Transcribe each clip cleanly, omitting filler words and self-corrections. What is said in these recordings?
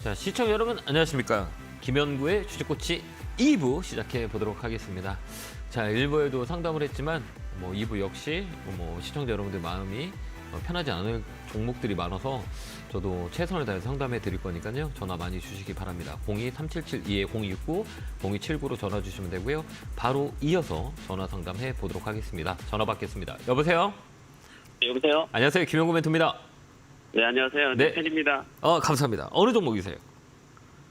자, 시청자 여러분 안녕하십니까. 김현구의 주식코치 2부 시작해 보도록 하겠습니다. 자, 1부에도 상담을 했지만 2부 역시 시청자 여러분들 마음이 편하지 않을 종목들이 많아서 저도 최선을 다해 상담해 드릴 거니까요. 전화 많이 주시기 바랍니다. 02-3772-0269, 0279로 전화 주시면 되고요. 바로 이어서 전화 상담해 보도록 하겠습니다. 전화 받겠습니다. 여보세요? 네, 여보세요? 안녕하세요. 김현구 멘토입니다. 네, 안녕하세요. 네. 팬입니다. 감사합니다. 어느 종목이세요?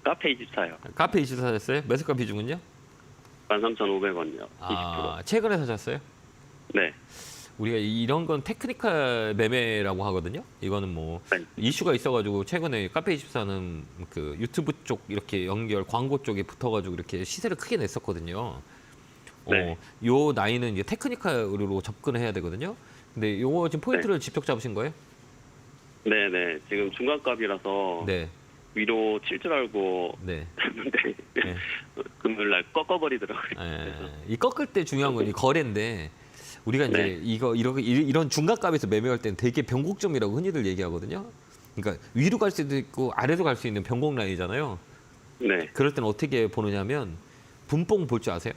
카페 24요. 카페 24 사셨어요? 매수가 비중은요? 13,500원이요. 20%. 최근에 사셨어요? 네. 우리가 이런 건 테크니컬 매매라고 하거든요. 이거는 네. 이슈가 있어가지고 최근에 카페24는 그 유튜브 쪽 이렇게 연결 광고 쪽에 붙어가지고 이렇게 시세를 크게 냈었거든요. 네. 요 나이는 이제 테크니컬으로 접근을 해야 되거든요. 근데 요거 지금 포인트를 직접 잡으신 거예요? 네네. 지금 중간값이라서 네. 위로 칠 줄 알고 네. 했는데 네. 금요일날 꺾어버리더라고요. 이 꺾을 때 중요한 건 이 거래인데 우리가 이제 네. 이런 중간값에서 매매할 때는 되게 변곡점이라고 흔히들 얘기하거든요. 그러니까 위로 갈 수도 있고 아래로 갈 수 있는 변곡 라인이잖아요. 네. 그럴 때는 어떻게 보느냐면 분봉 볼 줄 아세요?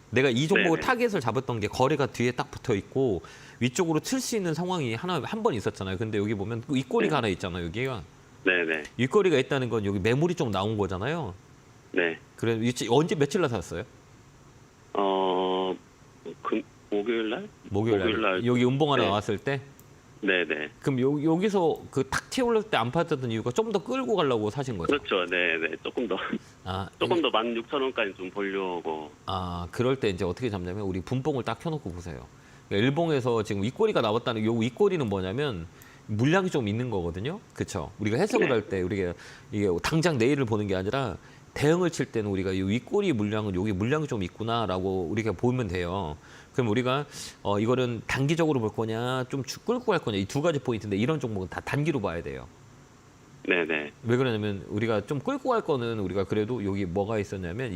내가 이 종목을 네네. 타겟을 잡았던 게 거래가 뒤에 딱 붙어 있고 위쪽으로 틀 수 있는 상황이 한 번 있었잖아요. 근데 여기 보면 윗꼬리가 네. 하나 있잖아요. 여기가 네네. 윗꼬리가 있다는 건 여기 매물이 좀 나온 거잖아요. 네. 그래 언제 며칠 날 샀어요? 목요일날? 목요일날 여기 음봉 하나 네. 나왔을 때. 네네. 그럼 여기서 그 탁 튀어올릴 때 안 팔았던 이유가 좀 더 끌고 가려고 사신 거죠? 그렇죠. 네네. 조금 더 아, 조금 더 16,000원까지 좀 보려고. 그럴 때 이제 어떻게 잡냐면 우리 분봉을 딱 켜놓고 보세요. 그러니까 일봉에서 지금 윗꼬리가 나왔다는 요 윗꼬리는 뭐냐면 물량이 좀 있는 거거든요. 그렇죠? 우리가 해석을 네. 할 때 우리가 이게 당장 내일을 보는 게 아니라 대응을 칠 때는 우리가 이 윗꼬리 물량은 여기 물량이 좀 있구나라고 우리가 보면 돼요. 그럼 우리가 이거는 단기적으로 볼 거냐, 좀 끌고 갈 거냐 이 두 가지 포인트인데 이런 종목은 다 단기로 봐야 돼요. 네네. 왜 그러냐면 우리가 좀 끌고 갈 거는 우리가 그래도 여기 뭐가 있었냐면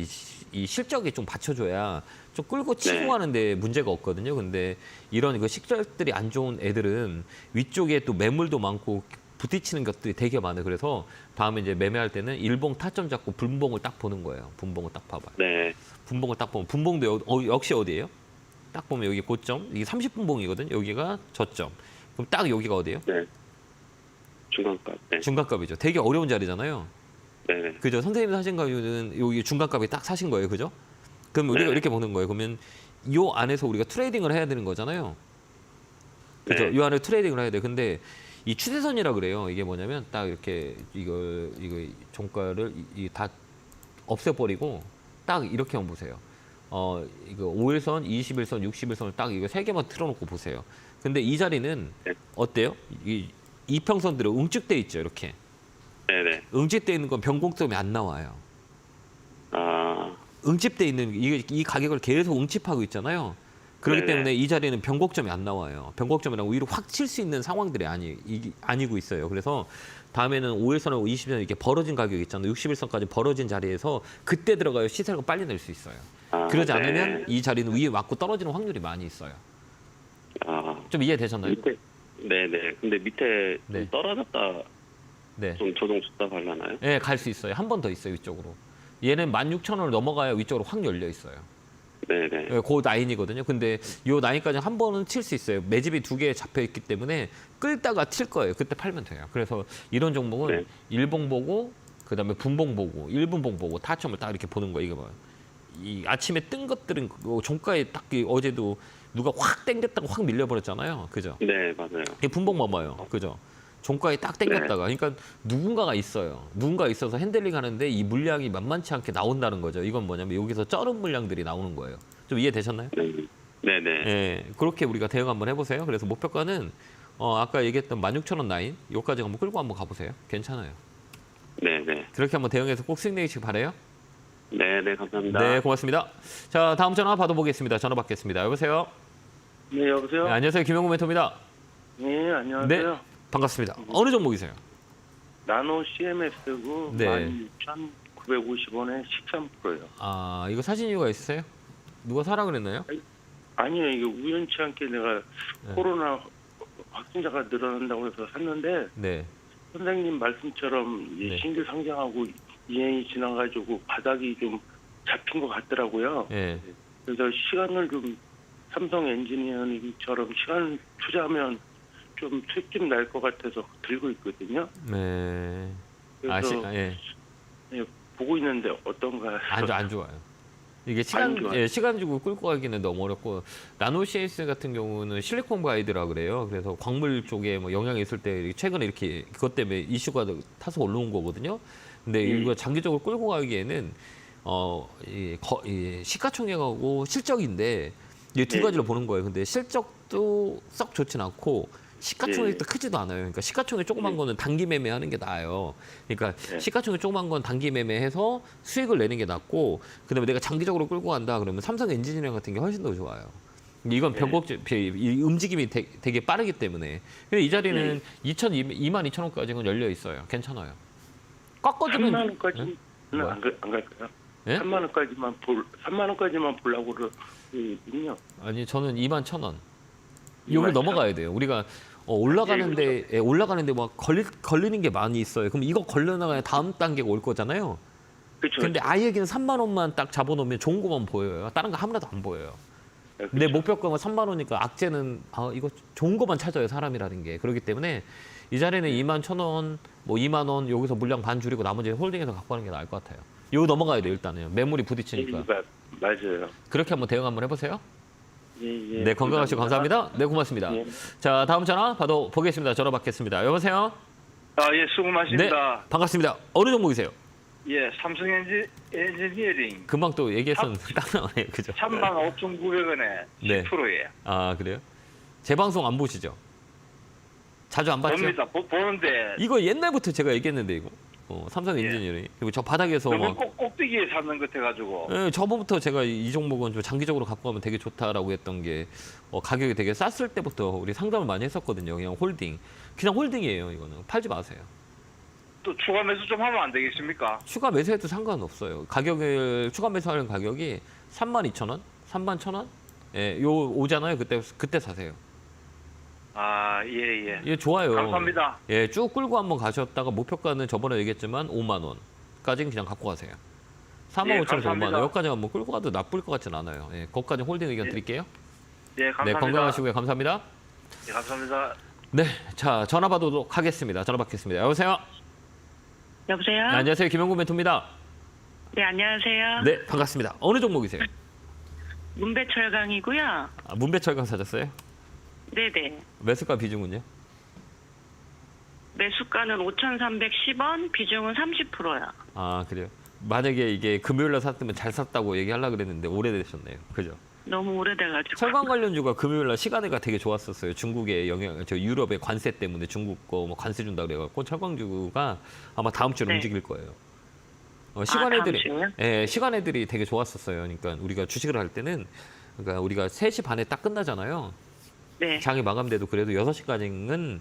이 실적이 좀 받쳐줘야 좀 끌고 치고 네. 가는데 문제가 없거든요. 근데 이런 그 실적들이 안 좋은 애들은 위쪽에 또 매물도 많고 부딪히는 것들이 되게 많아요. 그래서 다음에 이제 매매할 때는 일봉 타점 잡고 분봉을 딱 보는 거예요. 분봉을 딱 봐봐요. 네. 분봉을 딱 보면 분봉도 역시 어디예요? 딱 보면 여기 고점, 이게 30분봉이거든요. 여기가 저점. 그럼 딱 여기가 어디예요? 네. 중간값. 네. 중간값이죠. 되게 어려운 자리잖아요. 네네. 그죠? 선생님 사신 거는 여기 중간값이 딱 사신 거예요. 그죠? 그럼 우리가 네. 이렇게 보는 거예요. 그러면 요 안에서 우리가 트레이딩을 해야 되는 거잖아요. 그죠? 네. 요 안에 트레이딩을 해야 돼. 근데 이 추세선이라 그래요. 이게 뭐냐면 딱 이렇게 이거 종가를 다 없애버리고 딱 이렇게 한번 보세요. 이거 5일선, 21선, 61선을 딱 이거 세 개만 틀어놓고 보세요. 근데 이 자리는 네. 어때요? 이 이평선들은 응축돼 있죠. 이렇게. 네네. 응집돼 있는 건 변곡점이 안 나와요. 아, 응집돼 있는 이 가격을 계속 응집하고 있잖아요. 그렇기 네네. 때문에 이 자리는 변곡점이 안 나와요. 변곡점이랑 위로 확 칠 수 있는 상황들이 아니고 있어요. 그래서 다음에는 5일선하고 20선 이렇게 벌어진 가격이 있잖아요. 61선까지 벌어진 자리에서 그때 들어가야 시세가 빨리 낼 수 있어요. 그러지 네. 않으면 이 자리는 위에 맞고 떨어지는 확률이 많이 있어요. 아, 좀 이해되셨나요? 밑에, 네네. 근데 밑에 좀 네. 떨어졌다, 네. 좀 조정 줬다 갈라나요? 네, 갈 수 있어요. 한 번 더 있어요, 위쪽으로. 얘는 16,000원을 넘어가야 위쪽으로 확 열려 있어요. 네네. 그 라인이거든요. 근데 요 라인까지 한 번은 칠 수 있어요. 매집이 두 개 잡혀 있기 때문에 끌다가 칠 거예요. 그때 팔면 돼요. 그래서 이런 종목은 네. 일봉 보고 그다음에 분봉 보고 1분봉 보고 타점을 딱 이렇게 보는 거예요. 이거 봐요. 이 아침에 뜬 것들은 종가에 딱 어제도 누가 확 땡겼다가 확 밀려버렸잖아요. 그죠? 네, 맞아요. 이 분봉 봐봐요. 그죠? 종가에 딱 땡겼다가 그러니까 누군가가 있어요. 누군가 있어서 핸들링 하는데 이 물량이 만만치 않게 나온다는 거죠. 이건 뭐냐면 여기서 쩔은 물량들이 나오는 거예요. 좀 이해되셨나요? 네. 네네. 예, 그렇게 우리가 대응 한번 해보세요. 그래서 목표가는 아까 얘기했던 16,000원 라인 요까지 한번 끌고 한번 가보세요. 괜찮아요. 네네. 그렇게 한번 대응해서 꼭 수익 내시길 바라요. 네네, 감사합니다. 네, 고맙습니다. 자, 다음 전화 받아보겠습니다. 전화 받겠습니다. 여보세요? 네, 여보세요? 네, 안녕하세요. 김영구 멘토입니다. 네, 안녕하세요. 네, 반갑습니다. 어느 종목이세요? 나노 CMS고 네. 16,950원에 13%예요. 이거 사신 이유가 있으세요? 누가 사라 그랬나요? 아니요, 이게 우연치 않게 내가 네. 코로나 확진자가 늘어난다고 해서 샀는데 네. 선생님 말씀처럼 이 네. 신규 상장하고 2년이 지나가지고 바닥이 좀 잡힌 것 같더라고요. 예. 그래서 시간을 좀 삼성 엔지니어링처럼 시간 투자하면 좀 수익 좀 날 것 같아서 들고 있거든요. 네. 그래서 예. 예, 보고 있는데 어떤가. 안 좋아요. 이게 안 좋아요. 시간 주고 끌고 가기는 너무 어렵고 나노 CS 같은 경우는 실리콘 바이드라 그래요. 그래서 광물 쪽에 뭐 영향이 있을 때 최근에 이렇게 그것 때문에 이슈가 타서 올라온 거거든요. 근데 이거 장기적으로 끌고 가기에는 이 시가총액하고 실적인데 이게 두 네. 가지로 보는 거예요. 근데 실적도 썩 좋진 않고 시가총액도 크지도 않아요. 그러니까 시가총액 조그만 거는 단기 매매하는 게 나아요. 그러니까 네. 시가총액 조그만 건 단기 매매해서 수익을 내는 게 낫고, 그다음에 내가 장기적으로 끌고 간다 그러면 삼성 엔지니어링 같은 게 훨씬 더 좋아요. 이건 이 움직임이 되게 빠르기 때문에. 근데 이 자리는 22,000원까지는 열려 있어요. 괜찮아요. 꺾어지면 3만 원까지는 뭐야? 안 갈까요? 예? 3만 원까지만 보려고 그러거든요. 아니 저는 21,000원. 21,000원. 여기 넘어가야 돼요. 우리가 올라가는데 막 걸리는 게 많이 있어요. 그럼 이거 걸려나가야 다음 단계가 올 거잖아요. 그렇죠. 근데 아예 여기는 3만 원만 딱 잡아놓으면 좋은 것만 보여요. 다른 거 하나도 안 보여요. 내 목표가가 3만 원이니까 악재는 이거 좋은 것만 찾아요. 사람이라는 게. 그렇기 때문에 이 자리는 21,000원, 뭐 2만 원 여기서 물량 반 줄이고 나머지 홀딩해서 갖고 가는 게 나을 것 같아요. 이거 넘어가야 돼요. 일단은 매물이 부딪히니까. 맞아요. 그렇게 한번 대응 한번 해보세요. 예, 네, 건강하시고 감사합니다. 네, 고맙습니다. 예. 자, 다음 전화 보겠습니다. 전화 받겠습니다. 여보세요? 예, 수고 많습니다. 네, 반갑습니다. 어느 종목이세요? 예, 삼성 엔지니어링 금방 또 얘기했었는데 딱 나오네요. 그죠? 35,900원에 네. 10%예요. 아, 그래요? 제 방송 안 보시죠? 자주 안 봤죠? 봅니다. 보는데 이거 옛날부터 제가 얘기했는데 이거. 삼성 엔지니어링. 그리고 저 바닥에서 너무 막 꼭대기에 샀는 것 같아가지고 저번부터 제가 이 종목은 좀 장기적으로 갖고 가면 되게 좋다라고 했던 게 가격이 되게 쌌을 때부터 우리 상담을 많이 했었거든요. 그냥 홀딩. 그냥 홀딩이에요. 이거는. 팔지 마세요. 또 추가 매수 좀 하면 안 되겠습니까? 추가 매수해도 상관없어요. 가격을 추가 매수하는 가격이 32,000원, 31,000원. 예, 요 오잖아요. 그때 사세요. 예. 예, 좋아요. 감사합니다. 예, 쭉 끌고 한번 가셨다가 목표가는 저번에 얘기했지만 5만 원까지는 그냥 갖고 가세요. 45,000원에서 5만 감사합니다. 원. 여기까지 한번 끌고 가도 나쁠 것 같진 않아요. 예, 거기까지 홀딩 의견 드릴게요. 예, 네, 감사합니다. 건강하시고요. 감사합니다. 예, 감사합니다. 네, 자, 전화 받도록 하겠습니다. 전화 받겠습니다. 여보세요? 여보세요? 네, 안녕하세요. 김영구 멘토입니다. 네, 안녕하세요. 네, 반갑습니다. 어느 종목이세요? 문배철강이고요. 문배철강 사셨어요? 네네. 매수가 비중은요? 매수가는 5,310원, 비중은 30%요. 아, 그래요? 만약에 이게 금요일날 샀으면 잘 샀다고 얘기하려고 그랬는데 오래되셨네요. 그죠? 너무 오래돼가지고. 철강 관련주가 금요일날 시간에가 되게 좋았었어요. 중국의 유럽의 관세 때문에 중국 거 뭐 관세 준다 그래갖고 철강주가 아마 다음 주에 네. 움직일 거예요. 다음 시간애들이 주에요? 시간애들이 되게 좋았었어요. 그러니까 우리가 주식을 할 때는 그러니까 우리가 3시 반에 딱 끝나잖아요. 네. 장이 마감돼도 그래도 6시까지는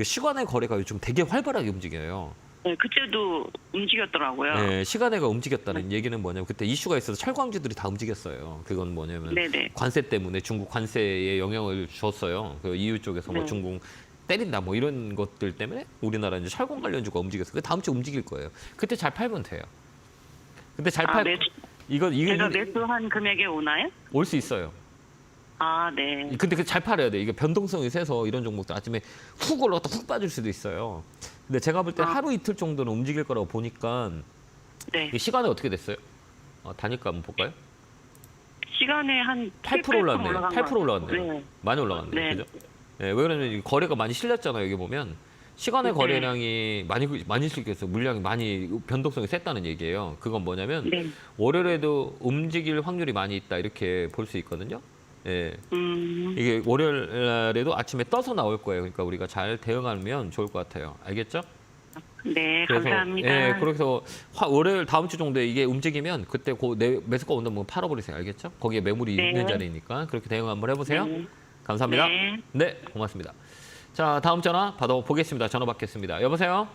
시간의 거래가 요즘 되게 활발하게 움직여요. 네, 그때도 움직였더라고요. 네, 시간애가 움직였다는 얘기는 뭐냐면 그때 이슈가 있어서 철광주들이 다 움직였어요. 그건 뭐냐면 네네. 관세 때문에 중국 관세에 영향을 줬어요. 그 EU 쪽에서 뭐 네. 중국 때린다 뭐 이런 것들 때문에 우리나라 이제 철광 관련주가 움직였어요. 그 다음 주에 움직일 거예요. 그때 잘 팔면 돼요. 근데 잘 팔 매수, 이거 제가 매수한 금액에 오나요? 올 수 있어요. 네. 근데 그 잘 팔아야 돼. 이게 변동성이 세서 이런 종목도 아침에 훅 올라갔다 훅 빠질 수도 있어요. 근데 제가 볼 때 하루 이틀 정도는 움직일 거라고 보니까 네. 이게 시간이 어떻게 됐어요? 단위가 한번 볼까요? 시간에 한 8% 올랐네요. 올라간 8% 것 올라갔네요. 같아요. 많이 올라갔네요. 네. 그죠? 왜 그러냐면 이 거래가 많이 실렸잖아요. 여기 보면 시간의 네. 거래량이 많이 실렸어요. 물량이 많이 변동성이 셌다는 얘기예요. 그건 뭐냐면 네. 월요일에도 움직일 확률이 많이 있다 이렇게 볼 수 있거든요. 예. 이게 월요일에도 아침에 떠서 나올 거예요. 그러니까 우리가 잘 대응하면 좋을 것 같아요. 알겠죠? 네, 감사합니다. 예, 그래서 월요일 다음 주 정도에 이게 움직이면 그때 매수가 온다면 팔아버리세요. 알겠죠? 거기에 매물이 네. 있는 자리니까 그렇게 대응 한번 해보세요. 네. 감사합니다. 네. 네, 고맙습니다. 자, 다음 전화 받아보겠습니다. 전화 받겠습니다. 여보세요?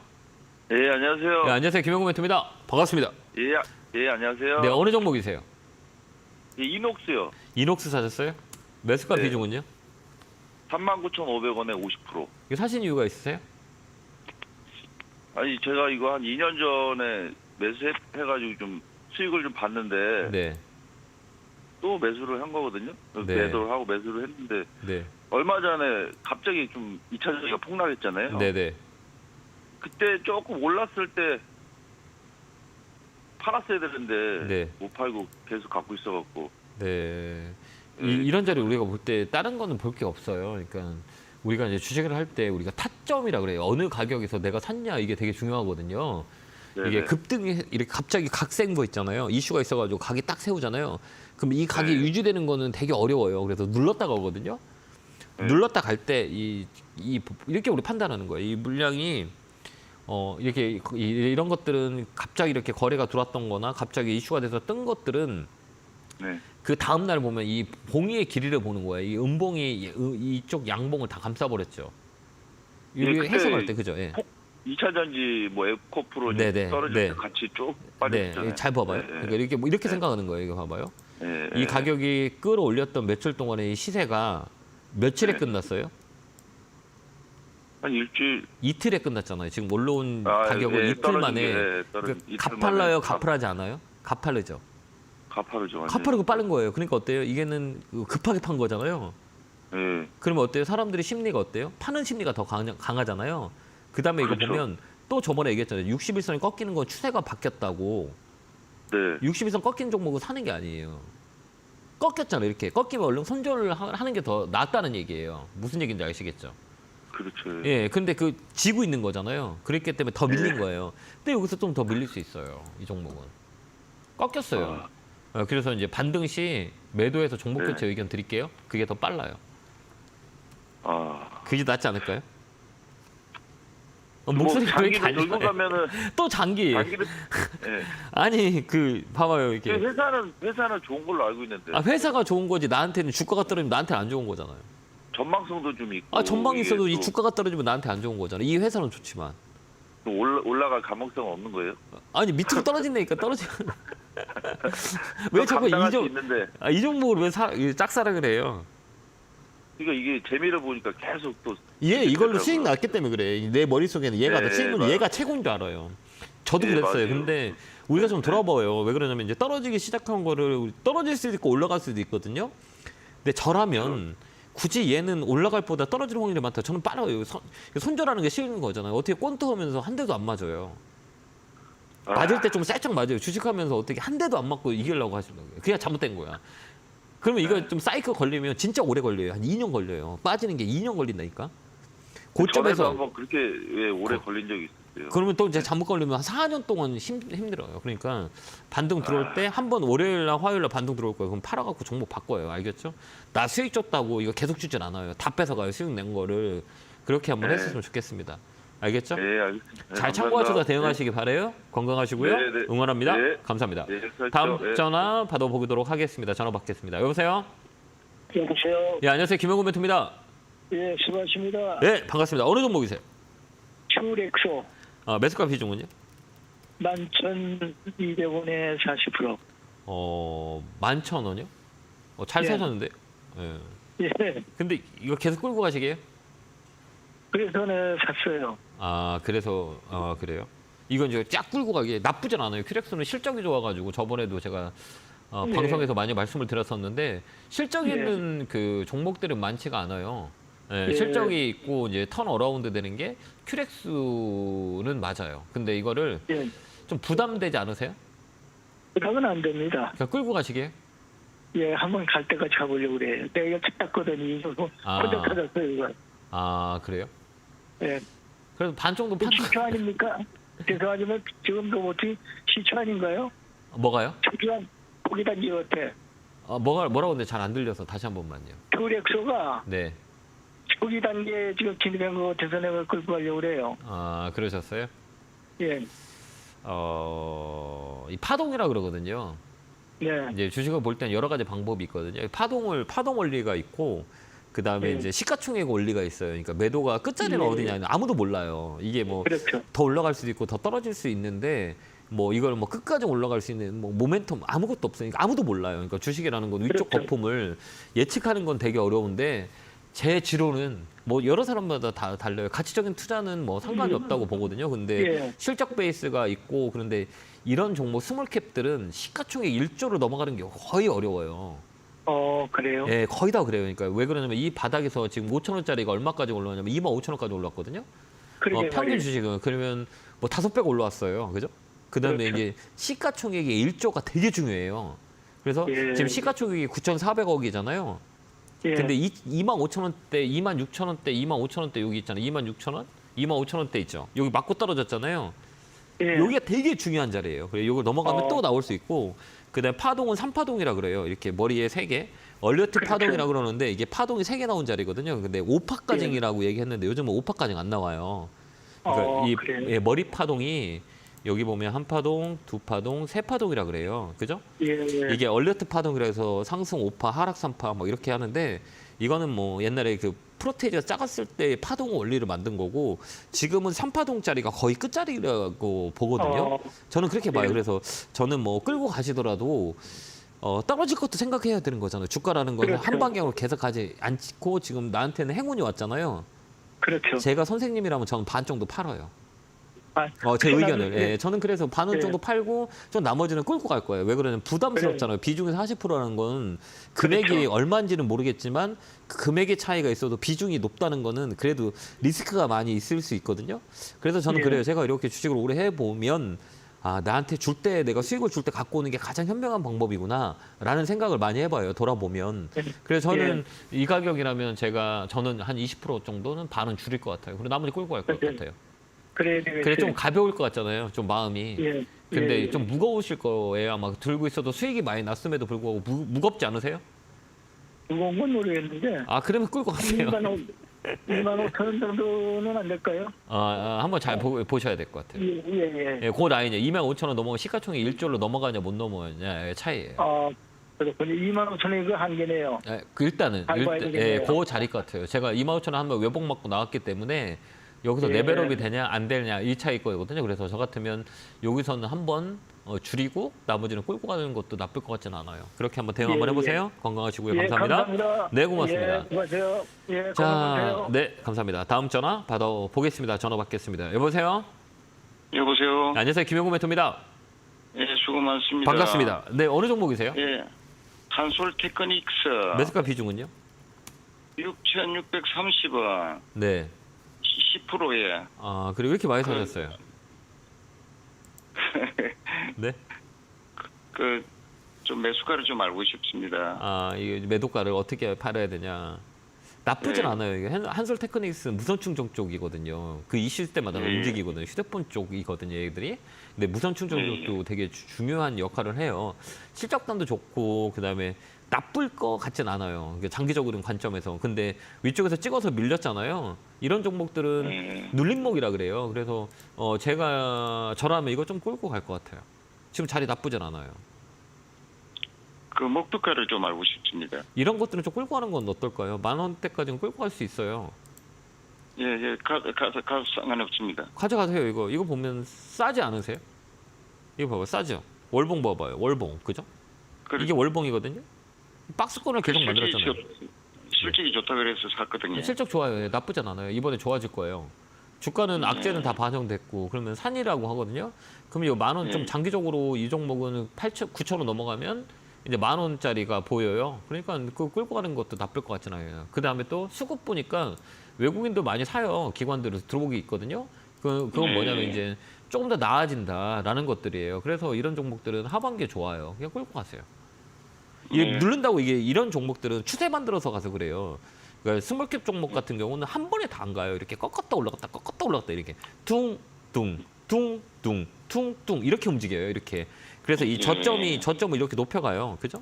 예, 안녕하세요. 네, 안녕하세요. 김영구 멘토입니다. 반갑습니다. 예, 안녕하세요. 네, 어느 종목이세요? 예, 이녹스요. 이녹스 사셨어요? 매수가 네. 비중은요? 39,500원에 50%. 이거 사신 이유가 있으세요? 아니 제가 이거 한 2년 전에 매수해가지고 좀 수익을 좀 봤는데 네. 또 매수를 한 거거든요. 네. 매도를 하고 매수를 했는데 네. 얼마 전에 갑자기 좀 2차 전지가 폭락했잖아요. 네네. 그때 조금 올랐을 때 팔았어야 되는데 네. 못 팔고 계속 갖고 있어갖고. 네. 네. 이런 자리 우리가 볼 때 다른 거는 볼 게 없어요. 그러니까 우리가 이제 주식을 할 때 우리가 타점이라 그래요. 어느 가격에서 내가 샀냐 이게 되게 중요하거든요. 이게 네네. 급등이 이렇게 갑자기 각생거 있잖아요. 이슈가 있어가지고 각이 딱 세우잖아요. 그럼 이 각이 네. 유지되는 거는 되게 어려워요. 그래서 눌렀다가 오거든요. 네. 눌렀다 갈 때 이렇게 우리 판단하는 거예요. 이 물량이 이렇게 이런 것들은 갑자기 이렇게 거래가 들어왔던 거나 갑자기 이슈가 돼서 뜬 것들은 네. 그 다음 날 보면 이 봉이의 길이를 보는 거예요. 이 음봉이 이쪽 양봉을 다 감싸버렸죠. 예, 이게 그때 해석할 때 그죠? 예. 2차 전지 뭐 에코프로 네네. 떨어질 네. 때 같이 쭉 네, 빠졌잖아요. 잘 봐봐요. 네. 그러니까 이렇게 이렇게 생각하는 거예요. 이거 봐봐요. 네. 이 가격이 끌어올렸던 며칠 동안의 이 시세가 며칠에 네. 끝났어요? 한 일주일. 이틀에 끝났잖아요. 지금 올라온 가격은 예, 이틀 떨어진 만에 게, 그 이틀 가팔라요, 만에 가팔하지 않아요? 가팔르죠. 가파르죠. 가파르고 빠른 거예요. 그러니까 어때요? 이게는 급하게 판 거잖아요. 예. 그러면 어때요? 사람들이 심리가 어때요? 파는 심리가 더 강하잖아요. 그다음에 이거 그렇죠. 보면 또 저번에 얘기했잖아요. 61선이 꺾이는 건 추세가 바뀌었다고. 네. 61선 꺾인 종목은 사는 게 아니에요. 꺾였잖아요. 이렇게 꺾이면 얼른 손절을 하는 게 더 낫다는 얘기예요. 무슨 얘기인지 아시겠죠? 그렇죠. 예, 근데 그 지고 있는 거잖아요. 그렇기 때문에 더 밀린 거예요. 근데 여기서 좀 더 밀릴 수 있어요. 이 종목은 꺾였어요. 그래서 이제 반등 시 매도해서 종목 교체 의견 드릴게요. 그게 더 빨라요. 그게 낫지 않을까요? 목소리가 왜 이렇게 장기를 안 들고 좋아요? 가면은 또 장기. 장기를. 예. 아니 그 봐봐요 이게. 회사는 좋은 걸로 알고 있는데 회사가 좋은 거지 나한테는 주가가 떨어지면 나한테는 안 좋은 거잖아요. 전망성도 좀 있고. 전망이 이게 있어도 이 또 주가가 떨어지면 나한테 안 좋은 거잖아요. 이 회사는 좋지만. 또 올라갈 가능성 없는 거예요? 아니 밑으로 떨어진다니까 떨어지면. 왜 자꾸 감당할 수 있는데. 이 종목을 왜 짝사랑을 해요? 그러니까 이게 재미를 보니까 계속 또. 이걸로 수익 났기 때문에 그래. 내 머릿속에는 얘가 네, 더 수익은 맞아요. 얘가 최고인 줄 알아요. 저도 네, 그랬어요. 맞아요. 근데 우리가 좀 돌아봐요. 왜 그러냐면 이제 떨어지기 시작한 거를 떨어질 수도 있고 올라갈 수도 있거든요. 근데 저라면 굳이 얘는 올라갈 보다 떨어지는 확률이 많다. 저는 빨라요. 손절하는 게 쉬운 거잖아요. 어떻게 꼰트하면서 한 대도 안 맞아요. 맞을 때 좀 살짝 맞아요. 주식하면서 어떻게 한 대도 안 맞고 이기려고 하시는 거예요. 그냥 잘못된 거야. 그러면 이거 좀 사이클 걸리면 진짜 오래 걸려요. 한 2년 걸려요. 빠지는 게 2년 걸린다니까. 전에도 고점에서 한번 그렇게 왜 오래 걸린 적이 있었어요. 그러면 또 이제 잘못 걸리면 한 4년 동안 힘들어요. 그러니까 반등 들어올 때 한 번 월요일 날 화요일 날 반등 들어올 거예요. 그럼 팔아갖고 종목 바꿔요. 알겠죠? 나 수익 줬다고 이거 계속 주진 않아요. 다 뺏어가요. 수익 낸 거를. 그렇게 한번 네. 했으면 좋겠습니다. 알겠죠? 네, 알겠습니다. 네, 잘 감사합니다. 참고하셔서 대응하시기 바라요. 건강하시고요. 네, 네. 응원합니다. 네. 감사합니다. 네, 그렇죠. 다음 네. 전화 받아보도록 하겠습니다. 전화 받겠습니다. 여보세요? 여보세요. 예, 안녕하세요. 김영구 멘토입니다. 예, 수고하십니다. 네, 반갑습니다. 어느 종목이세요? 큐렉소 매수가 비중은요? 11,200원에 40%. 11,000원이요? 잘 예. 사셨는데. 예. 예, 근데 이거 계속 끌고 가시게요? 그래서는 샀어요. 그래서 그래요? 이건 이제 쫙 끌고 가기에 나쁘진 않아요. 큐렉스는 실적이 좋아가지고 저번에도 제가 네. 방송에서 많이 말씀을 드렸었는데 실적 있는 그 종목들은 많지가 않아요. 예, 네. 실적이 있고 이제 턴 어라운드 되는 게 큐렉스는 맞아요. 근데 이거를 예, 좀 부담되지 않으세요? 그러면 안 됩니다. 그냥 끌고 가시게요? 예, 한번 갈 때까지 가보려고 그래요. 내가 이거 찾았거든요. 이거 혼자 찾았어요, 이거. 그래요? 예. 그래도 반 정도 판. 시초 아닙니까? 죄송하지만 지금도 어떻게 시초 아닌가요? 뭐가요? 초기한 보기 단지 어때? 뭐라고 근데 잘 안 들려서 다시 한 번만요. 큐렉소가 네. 초기 단계에 지금 진입한 거 같아서 내가 끌고 가려고 그래요. 그러셨어요? 예, 이 파동이라 그러거든요. 네, 이제 주식을 볼 때는 여러 가지 방법이 있거든요. 파동 원리가 있고, 그 다음에 네. 이제 시가총액 원리가 있어요. 그러니까 매도가 끝자리는 네. 어디냐 아무도 몰라요. 이게 뭐 그렇죠. 더 올라갈 수도 있고 더 떨어질 수 있는데 뭐 이걸 뭐 끝까지 올라갈 수 있는 뭐 모멘텀 아무것도 없으니까 아무도 몰라요. 그러니까 주식이라는 건 위쪽 그렇죠. 거품을 예측하는 건 되게 어려운데 제 지로는 뭐 여러 사람마다 다 달라요. 가치적인 투자는 뭐 상관이 없다고 보거든요. 근데 예. 실적 베이스가 있고 그런데 이런 종목 스몰캡들은 시가총액 1조를 넘어가는 게 거의 어려워요. 그래요? 예, 거의 다 그래요. 그러니까 왜 그러냐면 이 바닥에서 지금 5천 원짜리가 얼마까지 올라왔냐면 25,000원까지 올랐거든요. 그러게 평균 말이에요. 주식은 그러면 뭐 5배가 올라왔어요. 그죠? 그다음에 그렇죠. 이게 시가총액이 1조가 되게 중요해요. 그래서 예. 지금 시가총액이 9,400억이잖아요. 예. 근데 25,000원대, 26,000원대, 25,000원대 여기 있잖아요. 26,000원? 25,000원대 있죠. 여기 맞고 떨어졌잖아요. 예. 여기가 되게 중요한 자리예요. 그래서 이걸 넘어가면 또 나올 수 있고 그다음에 파동은 3파동이라 그래요. 이렇게 머리에 3개. 얼리어트 그렇죠. 파동이라 그러는데 이게 파동이 3개 나온 자리거든요. 근데 5파까징이라고 얘기했는데 요즘은 5파까징 안 나와요. 그러니까 이 그래요? 예, 머리 파동이 여기 보면 한 파동, 두 파동, 세 파동이라 그래요. 그죠? 예. 이게 얼리어트 파동이라 해서 상승 5파, 하락 3파 뭐 이렇게 하는데 이거는 뭐 옛날에 그 프로테이지가 작았을 때 파동 원리를 만든 거고 지금은 3파동짜리가 거의 끝자리라고 보거든요. 저는 그렇게 봐요. 그래서 저는 뭐 끌고 가시더라도 떨어질 것도 생각해야 되는 거잖아요. 주가라는 거는 그렇죠. 한 방향으로 계속 가지 않고 지금 나한테는 행운이 왔잖아요. 그렇죠. 제가 선생님이라면 저는 반 정도 팔아요. 제 그게 의견을. 나도- 예, 저는 그래서 반은 예. 정도 팔고 좀 나머지는 끌고 갈 거예요. 왜 그러냐면 부담스럽잖아요. 비중이 40%라는 건 금액이 그렇죠. 얼마인지는 모르겠지만 그 금액의 차이가 있어도 비중이 높다는 거는 그래도 리스크가 많이 있을 수 있거든요. 그래서 저는 예. 그래요. 제가 이렇게 주식을 오래 해보면 나한테 줄 때 내가 수익을 줄 때 갖고 오는 게 가장 현명한 방법이구나라는 생각을 많이 해봐요. 돌아보면. 그래서 저는 이 가격이라면 저는 한 20% 정도는 반은 줄일 것 같아요. 그리고 나머지 끌고 갈 것 그렇죠. 같아요. 그래야 되겠어요. 그래 좀 가벼울 것 같잖아요. 좀 마음이. 예. 근데 예. 좀 무거우실 거예요. 아마 들고 있어도 수익이 많이 났음에도 불구하고 무겁지 않으세요? 무거운 건 모르겠는데 그러면 끌고 가세요. 2만 5천 원 정도는 안 될까요? 한번 잘 보셔야 될 것 같아요. 예. 예, 그 라인이에요. 25,000원 넘어가 시가총액 1조로 넘어가냐 못 넘어가냐의 차이예요. 그렇군요. 2만 5천 원이 그 한계네요. 일단은 잘 봐야 되겠네요. 그 자리 같아요. 제가 25,000원 한번 외복 맞고 나왔기 때문에 여기서 예. 레벨업이 되냐 안 되냐 이 차이 거거든요. 그래서 저 같으면 여기서는 한번 줄이고 나머지는 끌고 가는 것도 나쁠 것 같지는 않아요. 그렇게 한번 대응 한번 예, 해보세요. 건강하시고요. 예, 감사합니다. 네, 고맙습니다. 예, 수고하세요. 예, 자, 건강하세요. 네, 감사합니다. 다음 전화 받아보겠습니다. 전화 받겠습니다. 여보세요? 여보세요. 안녕하세요. 김영구 멘토입니다. 예, 수고 많습니다. 반갑습니다. 네, 어느 종목이세요? 예, 한솔 테크닉스 매수가 비중은요? 6,630원, 네. 10%에 그리고 왜 이렇게 많이 사셨어요? 네? 좀 매수가를 좀 알고 싶습니다. 이 매도가를 어떻게 팔아야 되냐. 나쁘진 네. 않아요. 이게 한솔 테크닉스 무선 충전 쪽이거든요. 그 이슈 때마다 네. 움직이거든요. 휴대폰 쪽이거든요, 얘들이. 근데 무선 충전 쪽도 되게 중요한 역할을 해요. 실적감도 좋고 그다음에 나쁠 것 같진 않아요. 이게 장기적인 관점에서. 근데 위쪽에서 찍어서 밀렸잖아요. 이런 종목들은 네. 눌림목이라 그래요. 그래서 저라면 이거 좀 끌고 갈 것 같아요. 지금 자리 나쁘진 않아요. 그 목표가를 좀 알고 싶습니다. 이런 것들은 좀 끌고 가는 건 어떨까요? 10,000원대까지는 끌고 갈 수 있어요. 예, 가서 상관없습니다. 가져가세요. 이거 보면 싸지 않으세요? 이거 봐봐, 싸죠? 월봉 봐봐요. 월봉, 그죠? 이게 월봉이거든요. 박스권을 계속 만들었잖아요. 실적이 좋다 그래서 샀거든요. 실적 좋아요. 나쁘진 않아요. 이번에 좋아질 거예요. 주가는 악재는 다 반영됐고 그러면 산이라고 하거든요. 그럼 이 10,000원 좀 장기적으로 이 종목은 9,000원 넘어가면 이제 10,000원짜리가 보여요. 그러니까 그 끌고 가는 것도 나쁠 것 같진 않아요. 그 다음에 또 수급 보니까 외국인도 많이 사요. 기관들을 들어보기 있거든요. 그건 뭐냐면 이제 조금 더 나아진다라는 것들이에요. 그래서 이런 종목들은 하반기에 좋아요. 그냥 끌고 가세요. 이게 누른다고 이런 종목들은 추세 만들어서 가서 그래요. 그러니까 스몰캡 종목 같은 경우는 한 번에 다 안 가요. 이렇게 꺾었다 올라갔다 이렇게 퉁퉁 퉁퉁 퉁퉁 이렇게 움직여요. 이렇게. 그래서 이 저점을 이렇게 높여가요. 그죠?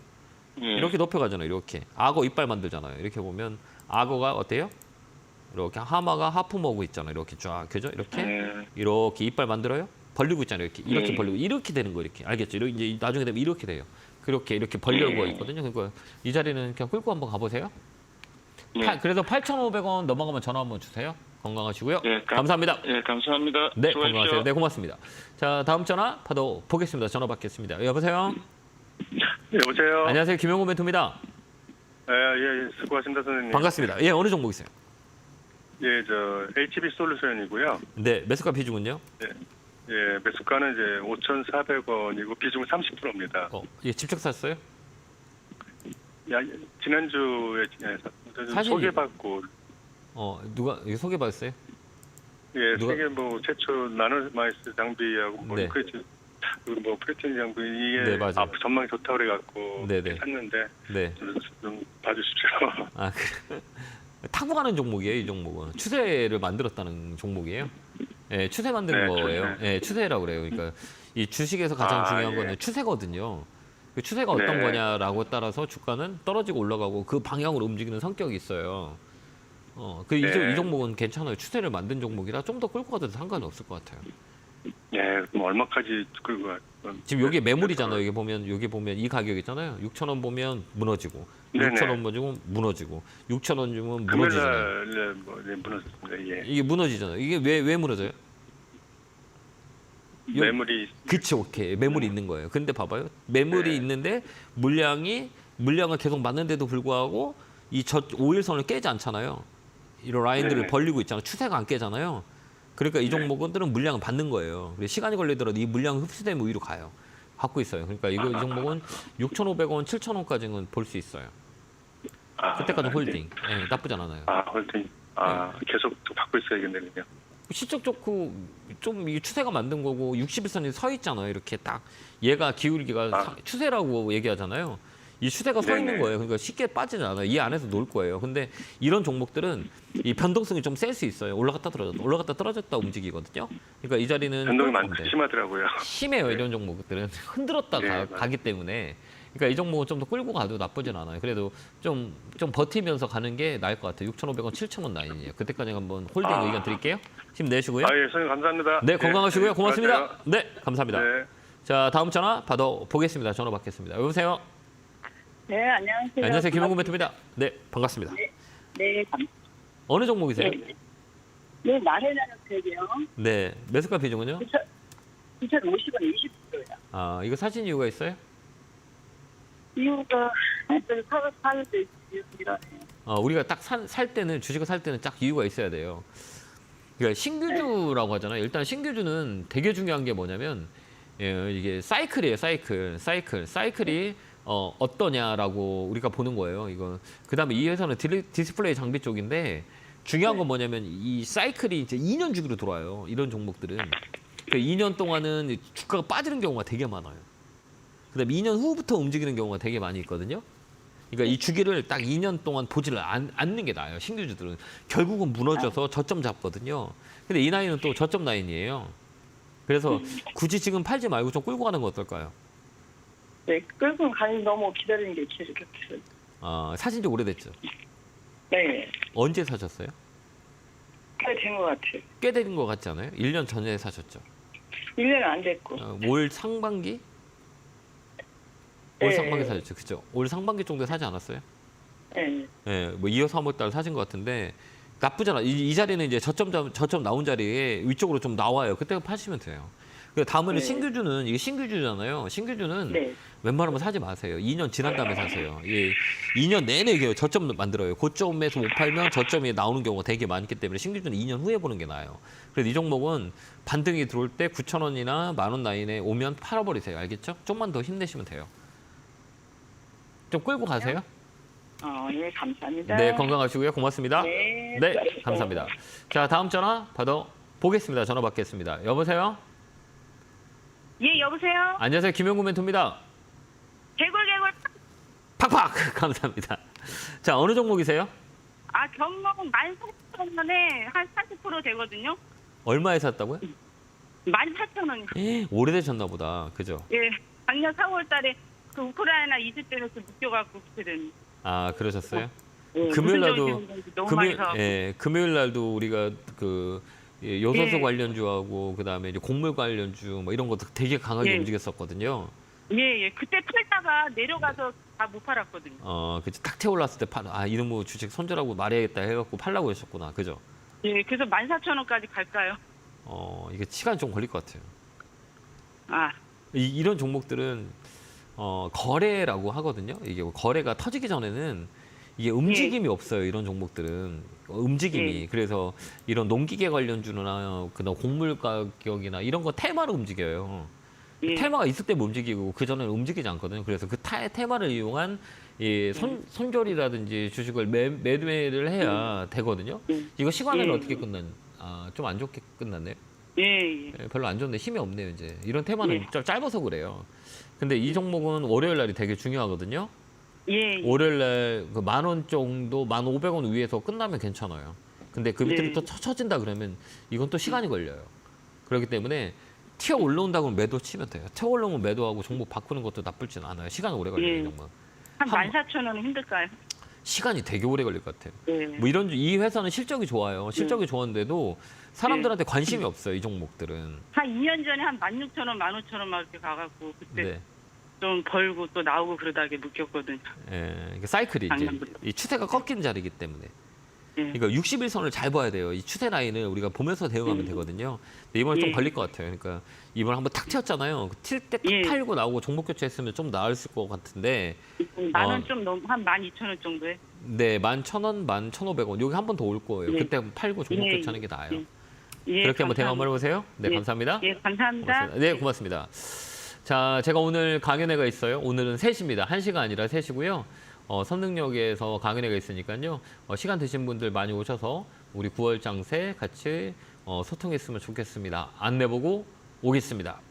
이렇게 높여가잖아요. 이렇게. 악어 이빨 만들잖아요. 이렇게 보면 악어가 어때요? 이렇게 하마가 하품하고 있잖아요. 이렇게 쫙. 그죠? 이렇게 이빨 만들어요. 벌리고 있잖아요. 이렇게 벌리고 이렇게 되는 거 이렇게. 알겠죠? 이제 나중에 되면 이렇게 돼요. 이렇게 벌려고 있거든요. 그러니까 이 자리는 그냥 끌고 한번 가보세요. 그래서 8,500원 넘어가면 전화 한번 주세요. 건강하시고요. 예, 감사합니다. 예, 감사합니다. 네, 수고하십시오. 건강하세요. 네, 고맙습니다. 자, 다음 전화 받아보겠습니다. 전화 받겠습니다. 여보세요? 여보세요. 안녕하세요. 김영구 멘토입니다. 예, 수고하십니다, 선생님. 반갑습니다. 예, 어느 종목이세요? 예, 저 HB 솔루션이고요. 네, 매수가 비중은요? 예, 매수가는 이제 5,400원이고 비중은 30%입니다. 예, 직접 샀어요? 야, 지난주에 사실- 소개받고 누가 이거 소개받았어요? 예, 누가- 세계 뭐 최초 나노마이스 장비하고 뭐 네. 뭐 프로틴 장비 이게 네, 맞아요. 앞 전망이 좋다 그래 갖고 네네. 샀는데 네. 좀 봐주십시오. 아, 타고 가는 종목이에요, 이 종목은. 추세를 만들었다는 종목이에요. 예, 추세 만든 네, 거예요. 추세. 예, 추세라고 그래요. 그러니까 이 주식에서 가장 중요한 예. 거는 추세거든요. 그 추세가 어떤 네. 거냐라고 따라서 주가는 떨어지고 올라가고 그 방향으로 움직이는 성격이 있어요. 이 네. 종목은 괜찮아요. 추세를 만든 종목이라 좀 더 끌고 가도 상관이 없을 것 같아요. 예, 뭐 얼마까지 끌고 지금 여기 매물이잖아요. 여기 보면 이 가격 있잖아요. 6,000원 보면 무너지고, 네네. 6,000원 보면 무너지고, 6,000원 주면 금요일 무너지잖아요. 날 무너졌습니다. 예. 이게 무너지잖아요. 이게 왜 무너져요? 매물이 그치, 오케이. 매물이 있는 거예요. 근데 봐봐요. 매물이 네. 있는데 물량을 계속 맞는데도 불구하고 이 5일선을 깨지 않잖아요. 이런 라인들을 네. 벌리고 있잖아요. 추세가 안 깨잖아요. 그러니까 이 종목들은 물량을 받는 거예요. 그래서 시간이 걸리더라도 이 물량은 흡수되면 위로 가요. 받고 있어요. 그러니까 이 종목은 6,500원, 7,000원까지는 볼 수 있어요. 그때까지 홀딩. 예, 나쁘지 않아요. 홀딩. 계속 또 받고 있어야겠네요. 실적 좋고 좀 이 추세가 만든 거고 60일선이 서 있잖아요. 이렇게 딱 얘가 기울기가 추세라고 얘기하잖아요. 이 추세가 서 있는 네네. 거예요. 그러니까 쉽게 빠지지 않아요. 이 안에서 놀 거예요. 근데 이런 종목들은 이 변동성이 좀 셀 수 있어요. 올라갔다 떨어졌다 움직이거든요. 그러니까 이 자리는 변동이 좀 많고 심하더라고요. 심해요. 이런 종목들은 흔들었다 네, 가기 때문에. 그러니까 이 종목은 좀 더 끌고 가도 나쁘진 않아요. 그래도 좀 버티면서 가는 게 나을 것 같아요. 6,500원, 7,000원 라인이에요. 그때까지 한번 홀딩 의견 드릴게요. 힘내시고요. 예, 선생님 감사합니다. 네, 건강하시고요. 고맙습니다. 맞아요. 네, 감사합니다. 네. 자, 다음 전화 받아보겠습니다. 전화 받겠습니다. 여보세요? 네, 안녕하세요. 안녕하세요. 김영구 멘토입니다. 네, 반갑습니다. 네, 어느 종목이세요? 네, 나래나는 되게요. 네, 매수가 비중은요? 2,050원 20%예요. 아, 이거 사신 이유가 있어요? 이유가 사는데 이러네요. 우리가 딱 살 때는, 주식을 살 때는 딱 이유가 있어야 돼요. 그러니까 신규주라고 하잖아요. 일단 신규주는 되게 중요한 게 뭐냐면, 이게 사이클이에요, 사이클이 어떠냐라고 우리가 보는 거예요. 이거. 그 다음에 이 회사는 디스플레이 장비 쪽인데, 중요한 건 뭐냐면, 이 사이클이 이제 2년 주기로 돌아요. 이런 종목들은. 그러니까 2년 동안은 주가가 빠지는 경우가 되게 많아요. 그다음에 2년 후부터 움직이는 경우가 되게 많이 있거든요. 그러니까 이 주기를 딱 2년 동안 보지를 않는 게 나아요. 신규주들은 결국은 무너져서 저점 잡거든요. 근데 이 라인은 또 저점 라인이에요. 그래서 굳이 지금 팔지 말고 좀 끌고 가는 거 어떨까요? 네, 끌고 가니 너무 기다리는 게 길었어요. 사신 지 오래됐죠? 네, 언제 사셨어요? 꽤 된 것 같아요. 꽤 된 것 같지 않아요? 1년 전에 사셨죠? 1년은 안 됐고. 올 상반기? 올 네. 상반기 사셨죠? 그죠? 올 상반기 정도에 사지 않았어요? 네, 예, 뭐 2월, 3월 달 사신 것 같은데 나쁘잖아. 이 자리는 이제 저점 나온 자리에 위쪽으로 좀 나와요. 그때 파시면 돼요. 그 다음에는 네. 신규주는 이게 신규주잖아요. 신규주는 네. 웬만하면 사지 마세요. 2년 지난 다음에 사세요. 예, 2년 내내 이게 저점 만들어요. 고점에서 못 팔면 저점이 나오는 경우가 되게 많기 때문에 신규주는 2년 후에 보는 게 나아요. 그래서 이 종목은 반등이 들어올 때 9,000원이나 10,000원 라인에 오면 팔아버리세요. 알겠죠? 좀만 더 힘내시면 돼요. 좀 끌고 가세요. 예, 감사합니다. 네, 건강하시고요. 고맙습니다. 네, 네, 감사합니다. 자, 다음 전화 받아보겠습니다. 전화 받겠습니다. 여보세요? 예, 여보세요? 안녕하세요. 김영구 멘토입니다. 개굴. 팍팍! 감사합니다. 자, 어느 종목이세요? 경목 14,000원에 한 40% 되거든요. 얼마에 샀다고요? 14,000원. 오래되셨나 보다. 그죠? 예, 작년 4월 달에 그 우크라이나 이집 때문에 묶여갖고 그랬더니. 그러셨어요? 예, 금요일 무슨 날도 정신이 있는지 너무 많이 사갖고. 금요일 날도 우리가 요소수 예. 관련주하고 그다음에 이제 곡물 관련주 뭐 이런 것도 되게 강하게 예. 움직였었거든요. 예. 그때 팔다가 내려가서 다 못 팔았거든요. 그치. 딱 태올랐을 때 이놈의 주식 손절하고 말해야겠다 해갖고 팔라고 하셨구나. 그죠? 예, 그래서 14,000원까지 갈까요? 이게 시간이 좀 걸릴 것 같아요. 이런 종목들은 거래라고 하거든요. 이게 거래가 터지기 전에는 이게 움직임이 없어요. 이런 종목들은 움직임이. 그래서 이런 농기계 관련주나 그다음 곡물 가격이나 이런 거 테마로 움직여요. 테마가 있을 때 움직이고 그 전에는 움직이지 않거든요. 그래서 그 테마를 이용한 이 손절이라든지 주식을 매매를 해야 되거든요. 이거 시간은 어떻게 좀 안 좋게 끝났네요. 예. 별로 안 좋네. 힘이 없네요. 이제 이런 테마는 좀 짧아서 그래요. 근데 이 종목은 월요일 날이 되게 중요하거든요. 예. 월요일 날 그 10,000원 정도, 15,000원 위에서 끝나면 괜찮아요. 근데 그 밑으로 또 쳐진다 그러면 이건 또 시간이 걸려요. 그렇기 때문에 튀어 올라온다 그러면 매도 치면 돼요. 튀어 올라오면 매도하고 종목 바꾸는 것도 나쁘진 않아요. 시간이 오래 걸려요. 이 종목. 한 14,000원은 힘들까요? 시간이 되게 오래 걸릴 것 같아요. 네. 뭐 이 회사는 실적이 좋아요. 실적이 좋았는데도 사람들한테 관심이 없어요. 이 종목들은. 한 2년 전에 한 16,000원, 15,000원 막 이렇게 가갖고 그때 네. 좀 벌고 또 나오고 그러다게 묶였거든요. 예, 이게 사이클이 이제 작년부터. 이 추세가 꺾인 자리이기 때문에. 예. 그러니까 61선을 잘 봐야 돼요. 이 추세 라인을 우리가 보면서 대응하면 되거든요. 근데 이번에 좀 걸릴 것 같아요. 그러니까 이번에 한번 탁 튀었잖아요. 튈 때 탁 팔고 나오고 종목 교체했으면 좀 나았을 것 같은데. 만원 좀 넘, 한 12,000원 정도에. 네, 11,000원, 11,500원. 여기 한 번 더 올 거예요. 그때 팔고 종목 교체하는 게 나아요. 그렇게 한번 대응 한번 해보세요. 네, 감사합니다. 예, 감사합니다. 고맙습니다. 네, 고맙습니다. 자, 제가 오늘 강연회가 있어요. 오늘은 3시입니다. 1시가 아니라 3시고요. 선능력에서 강연회가 있으니까요. 시간 되신 분들 많이 오셔서 우리 9월 장세 같이 소통했으면 좋겠습니다. 안내 보고 오겠습니다.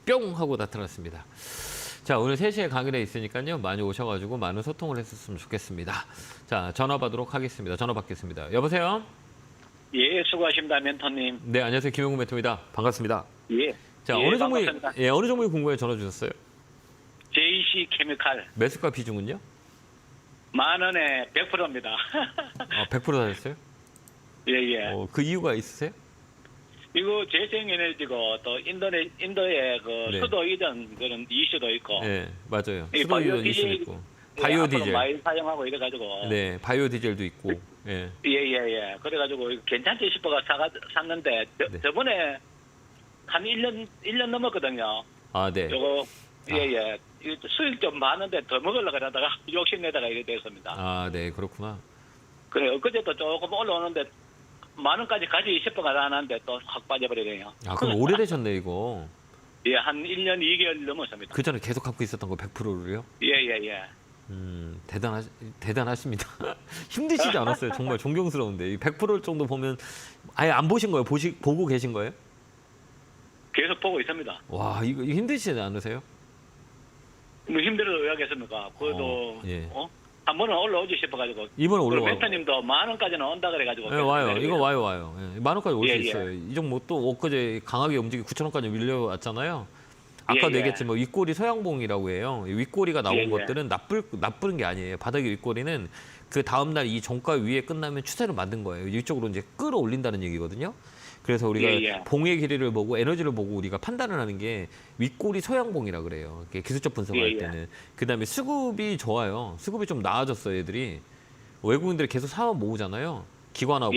뿅 하고 나타났습니다. 자, 오늘 3시에 강의가 있으니까요. 많이 오셔가지고 많은 소통을 했었으면 좋겠습니다. 자, 전화 받도록 하겠습니다. 전화 받겠습니다. 여보세요? 예, 수고하십니다, 멘토님. 네, 안녕하세요. 김용구 멘토입니다. 반갑습니다. 예. 자, 예, 어느 종목이, 반갑습니다. 어느 종목이 궁금해 전화 주셨어요? JC 케미칼 매수가 비중은요? 10,000원에 100%입니다. 100% 사셨어요? 예. 그 이유가 있으세요? 이거 재생에너지고 또 인도의 그 네. 수도 이전 그런 이슈도 있고. 네, 맞아요. 이 수도 이전 이슈도 바이오 있고. 예, 바이오 앞으로 디젤. 많이 사용하고 이래가지고. 네, 바이오 디젤도 있고. 예. 예. 그래가지고 이거 괜찮지 싶어가 샀는데 네. 저번에 한 1년 넘었거든요. 아, 네. 요거 예. 이거 수익 좀 많은데 더 먹으려고 하다가 욕심내다가 이래 됐습니다. 아, 네, 그렇구나. 그래 엊그제도 조금 올라오는데 10,000원까지 가지 싶어가 하는데 또 확 빠져버리네요. 아, 그럼 오래되셨네, 이거. 예, 한 1년 2개월 넘었습니다. 그 전에 계속 갖고 있었던 거 100%를요? 예. 대단하십니다. 힘드시지 않았어요? 정말 존경스러운데. 100% 정도 보면 아예 안 보신 거예요? 보고 계신 거예요? 계속 보고 있습니다. 와, 이거 힘드시지 않으세요? 뭐 힘들어도 왜 하겠습니까? 그래도 예. 한 번은 올라오지 싶어가지고. 이번에 올라와요. 멘토님도 10,000원까지는 온다 그래가지고. 네, 와요. 이거 와요. 예, 10,000원까지 올 수 예. 있어요. 이 종목 또 엊그제 강하게 움직이 9,000원까지 밀려왔잖아요. 아까도 예. 얘기했지만 윗꼬리 소양봉이라고 해요. 이 윗꼬리가 나온 예. 것들은 나쁜 게 아니에요. 바닥의 윗꼬리는 그 다음날 이 종가 위에 끝나면 추세를 만든 거예요. 이쪽으로 이제 끌어올린다는 얘기거든요. 그래서 우리가 예. 봉의 길이를 보고 에너지를 보고 우리가 판단을 하는 게 윗꼬리 소양봉이라 그래요. 기술적 분석을 할 때는. 그다음에 수급이 좋아요. 수급이 좀 나아졌어요, 애들이. 외국인들이 계속 사업 모으잖아요. 기관하고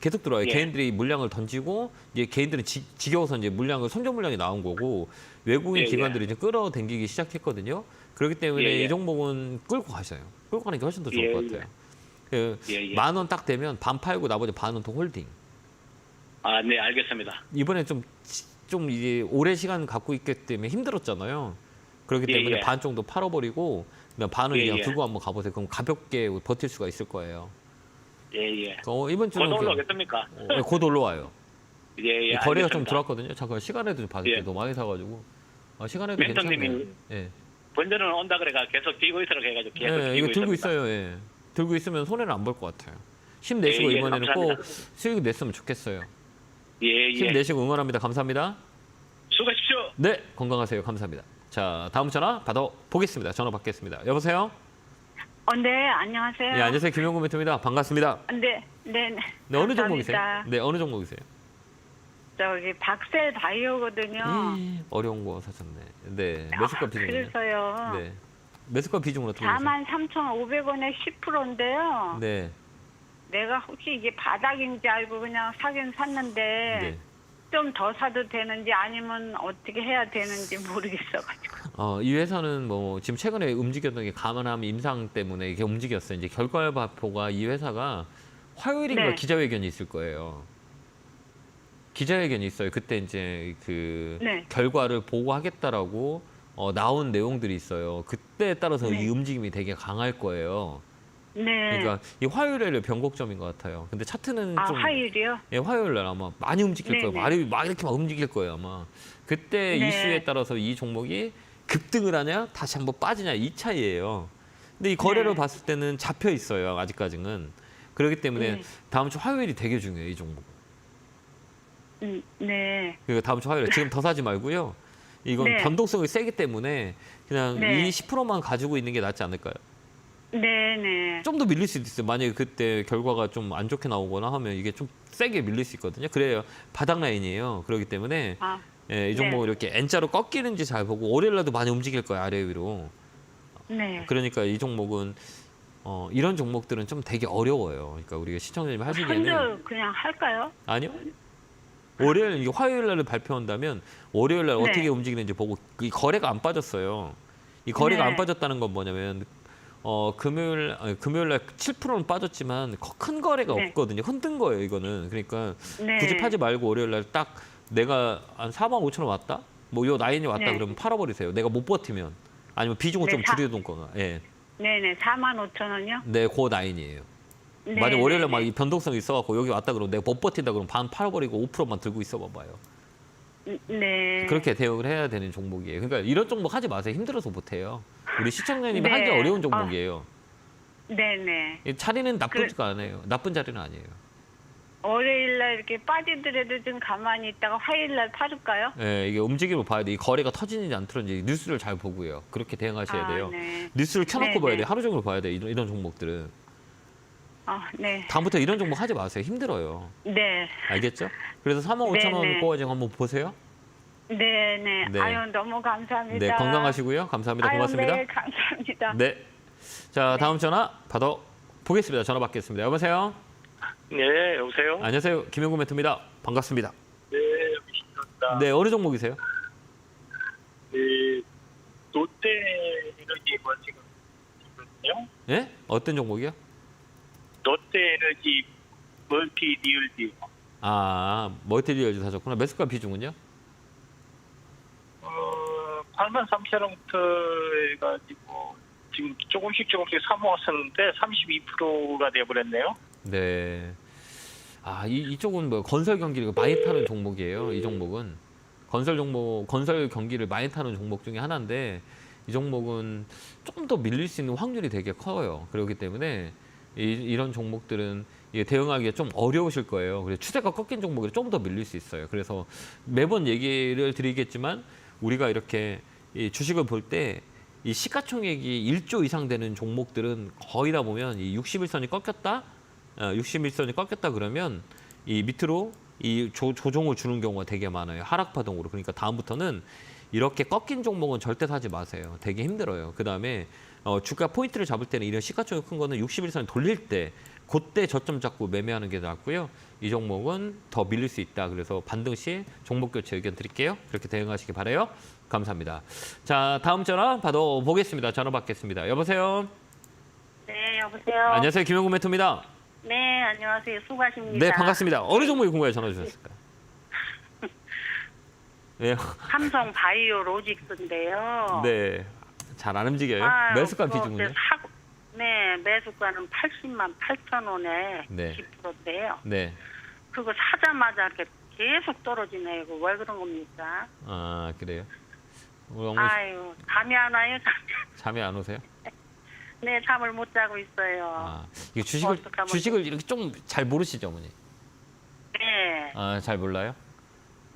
계속 들어와요. 개인들이 물량을 던지고 이제 개인들은 지겨워서 이제 선적 물량이 나온 거고 외국인 기관들이 이제 끌어당기기 시작했거든요. 그렇기 때문에 이 종목은 끌고 가셔요. 끌고 가는 게 훨씬 더 좋을 것 같아요. 10,000원 딱 되면 반 팔고 나머지 반은 또 홀딩. 아, 네, 알겠습니다. 이번에 좀 이제 오래 시간 갖고 있기 때문에 힘들었잖아요. 그렇기 때문에 반 정도 팔아버리고 그냥 반은 그냥 두고 한번 가보세요. 그럼 가볍게 버틸 수가 있을 거예요. 예. 이번 주는 곧 올라오겠습니까? 네, 곧 올라와요. 예. 거래가 알겠습니다. 좀 들어왔거든요. 잠깐 시간에도 좀 봤을 때 너무 많이 사가지고 시간에도 괜찮네요. 멘토님이 번전은 온다 그래가 계속 들고 있으라고 해가지고 계속 이거 들고 있어요. 예. 들고 있으면 손해는 안 볼 것 같아요. 힘내시고 예, 예, 이번에는 감사합니다. 꼭 수익 냈으면 좋겠어요. 예, 예. 힘내시고 응원합니다. 감사합니다. 수고하십시오. 네, 건강하세요. 감사합니다. 자, 다음 전화 받아보겠습니다. 전화 받겠습니다. 여보세요? 네, 안녕하세요. 네, 안녕하세요. 김용구 멘토입니다. 반갑습니다. 네, 네, 네. 네, 어느 감사합니다. 종목이세요? 네, 어느 종목이세요? 저기 박셀 바이오거든요. 어려운 거 사셨네. 네, 매수가 비중은요? 그래서요. 네, 매수가 비중은 어떻게 되세요? 43,500원에 10%인데요. 네, 내가 혹시 이게 바닥인지 알고 그냥 사긴 샀는데 네. 좀 더 사도 되는지 아니면 어떻게 해야 되는지 모르겠어가지고. 이 회사는 뭐 지금 최근에 움직였던 게 가만함 임상 때문에 이게 움직였어요. 이제 결과 발표가 이 회사가 화요일인가 네. 기자회견이 있을 거예요. 기자회견이 있어요. 그때 이제 그 네. 결과를 보고하겠다라고 나온 내용들이 있어요. 그때에 따라서 네. 이 움직임이 되게 강할 거예요. 네. 그러니까 이 화요일에 변곡점인 것 같아요. 근데 차트는 좀 화요일이요? 예, 화요일 날 아마 많이 움직일 거예요. 네네. 막 이렇게 막 움직일 거예요, 아마. 그때 네. 이슈에 따라서 이 종목이 급등을 하냐, 다시 한번 빠지냐 이 차이예요. 근데 이 거래를 네. 봤을 때는 잡혀 있어요, 아직까지는. 그렇기 때문에 네. 다음 주 화요일이 되게 중요해요, 이 종목. 네. 그리고 다음 주 화요일에 지금 더 사지 말고요. 이건 네. 변동성이 세기 때문에 그냥 네. 이 10%만 가지고 있는 게 낫지 않을까요? 네네. 좀 더 밀릴 수도 있어요. 만약에 그때 결과가 좀 안 좋게 나오거나 하면 이게 좀 세게 밀릴 수 있거든요. 그래요. 바닥 라인이에요. 그렇기 때문에 아, 예, 이 종목을 이렇게 N자로 꺾이는지 잘 보고 월요일날도 많이 움직일 거예요. 아래 위로. 네. 그러니까 이 종목은 이런 종목들은 좀 되게 어려워요. 그러니까 우리가 시청자님 하시기에는 현재 그냥 할까요? 아니요. 월요일 이게 화요일 날을 발표한다면 월요일 날 네. 어떻게 움직이는지 보고 이 거래가 안 빠졌어요. 이 거래가 네. 안 빠졌다는 건 뭐냐면 금요일 날 7%는 빠졌지만 큰 거래가 네. 없거든요. 흔든 거예요, 이거는. 그러니까 네. 굳이 파지 말고 월요일 날 딱 내가 한 45,000원 왔다? 뭐 요 라인이 왔다 네. 그러면 팔아 버리세요. 내가 못 버티면. 아니면 비중을 네, 좀 줄여둔 거나. 예. 네네. 45,000원이요? 네, 그 라인이에요. 네. 만약 월요일 날 막 이 변동성이 있어 갖고 여기 왔다 그러면 내가 못 버틴다 그러면 반 팔아 버리고 5%만 들고 있어 봐 봐요. 네. 그렇게 대응을 해야 되는 종목이에요. 그러니까 이런 종목 하지 마세요. 힘들어서 못 해요. 우리 시청자님이 네. 하기 어려운 종목이에요. 네네. 이 자리는 나쁘지가 않아요. 나쁜 자리는 아니에요. 월요일날 이렇게 빠지더라도 좀 가만히 있다가 화요일날 팔을까요? 예, 이게 움직임을 봐야 돼. 이 거래가 터지는지 안 터지는지 뉴스를 잘 보고요. 그렇게 대응하셔야 돼요. 네. 뉴스를 켜놓고 네, 봐야 네. 돼요. 하루 종일 봐야 돼요. 이런 종목들은. 네. 다음부터 이런 종목 하지 마세요. 힘들어요. 네. 알겠죠? 그래서 35,000원 네, 네. 꼬아지고 한번 보세요. 네네. 네. 아유, 너무 감사합니다. 네, 건강하시고요. 감사합니다. 아유, 고맙습니다. 네, 감사합니다. 네. 자, 다음 전화 받아보겠습니다. 전화 받겠습니다. 여보세요? 네, 여보세요? 안녕하세요. 김용구 멘토입니다. 반갑습니다. 네, 여기십니다. 네, 어느 종목이세요? 네, 롯데에너지 뭐 지금 있거든요. 예? 어떤 종목이요? 롯데에너지 멀티 리얼지. 멀티리얼즈 사셨구나. 매수가 비중은요? 83,000원부터 해가지고 지금 조금씩 사모았었는데 32%가 돼버렸네요. 네. 이쪽은 뭐 건설 경기를 많이 타는 종목이에요. 이 종목은 건설 경기를 많이 타는 종목 중에 하나인데 이 종목은 조금 더 밀릴 수 있는 확률이 되게 커요. 그렇기 때문에 이런 종목들은 이게 대응하기가 좀 어려우실 거예요. 그래서 추세가 꺾인 종목이 좀 더 밀릴 수 있어요. 그래서 매번 얘기를 드리겠지만 우리가 이렇게 이 주식을 볼 때 이 시가총액이 1조 이상 되는 종목들은 거의 다 보면 이 61선이 꺾였다, 61선이 꺾였다 그러면 이 밑으로 이 조정을 주는 경우가 되게 많아요. 하락 파동으로. 그러니까 다음부터는 이렇게 꺾인 종목은 절대 사지 마세요. 되게 힘들어요. 그 다음에 주가 포인트를 잡을 때는 이런 시가총액 큰 거는 61선 돌릴 때 그때 저점 잡고 매매하는 게 낫고요. 이 종목은 더 밀릴 수 있다. 그래서 반등 시 종목 교체 의견 드릴게요. 그렇게 대응하시기 바라요. 감사합니다. 자, 다음 전화 받아보겠습니다. 전화 받겠습니다. 여보세요? 네, 여보세요? 안녕하세요. 김용구 멘토입니다. 네, 안녕하세요. 수고하십니다. 네, 반갑습니다. 어느 종목이 궁금해 전화 주셨을까요? 네. 삼성 바이오 로직스인데요. 네. 잘 안 움직여요. 아유, 매수가 그거 비중은요? 네, 매수가는 80만 8천 원에 네. 10%인데요. 네. 그거 사자마자 이렇게 계속 떨어지네요. 이거 왜 그런 겁니까? 그래요? 우리 어머니 아유, 잠이 안 와요, 잠이 안 오세요? 네, 잠을 못 자고 있어요. 아, 이게 어떡하면 주식을 이렇게 좀 잘 모르시죠, 어머니? 네, 아, 잘 몰라요?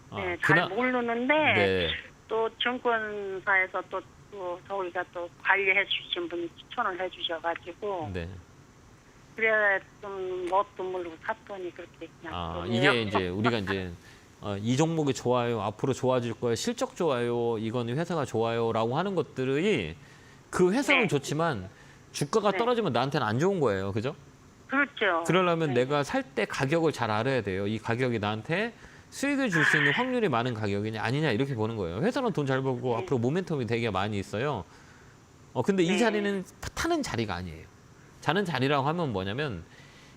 아, 네, 잘 모르는데 네. 또 증권사에서 또 저희가 또 관리해 주신 분이 추천을 해 주셔가지고 네. 그래 좀 뭣도 모르고 샀더니 그렇게 그냥 아, 그러네요. 이게 이제 우리가 이제 이 종목이 좋아요, 앞으로 좋아질 거예요, 실적 좋아요, 이거는 회사가 좋아요라고 하는 것들이 그 회사는 네. 좋지만 주가가 네. 떨어지면 나한테는 안 좋은 거예요, 그죠? 그렇죠. 그러려면 네. 내가 살 때 가격을 잘 알아야 돼요. 이 가격이 나한테 수익을 줄 수 있는 확률이 많은 가격이냐 아니냐 이렇게 보는 거예요. 회사는 돈 잘 벌고 네. 앞으로 모멘텀이 되게 많이 있어요. 근데 이 네. 자리는 타는 자리가 아니에요. 자는 자리라고 하면 뭐냐면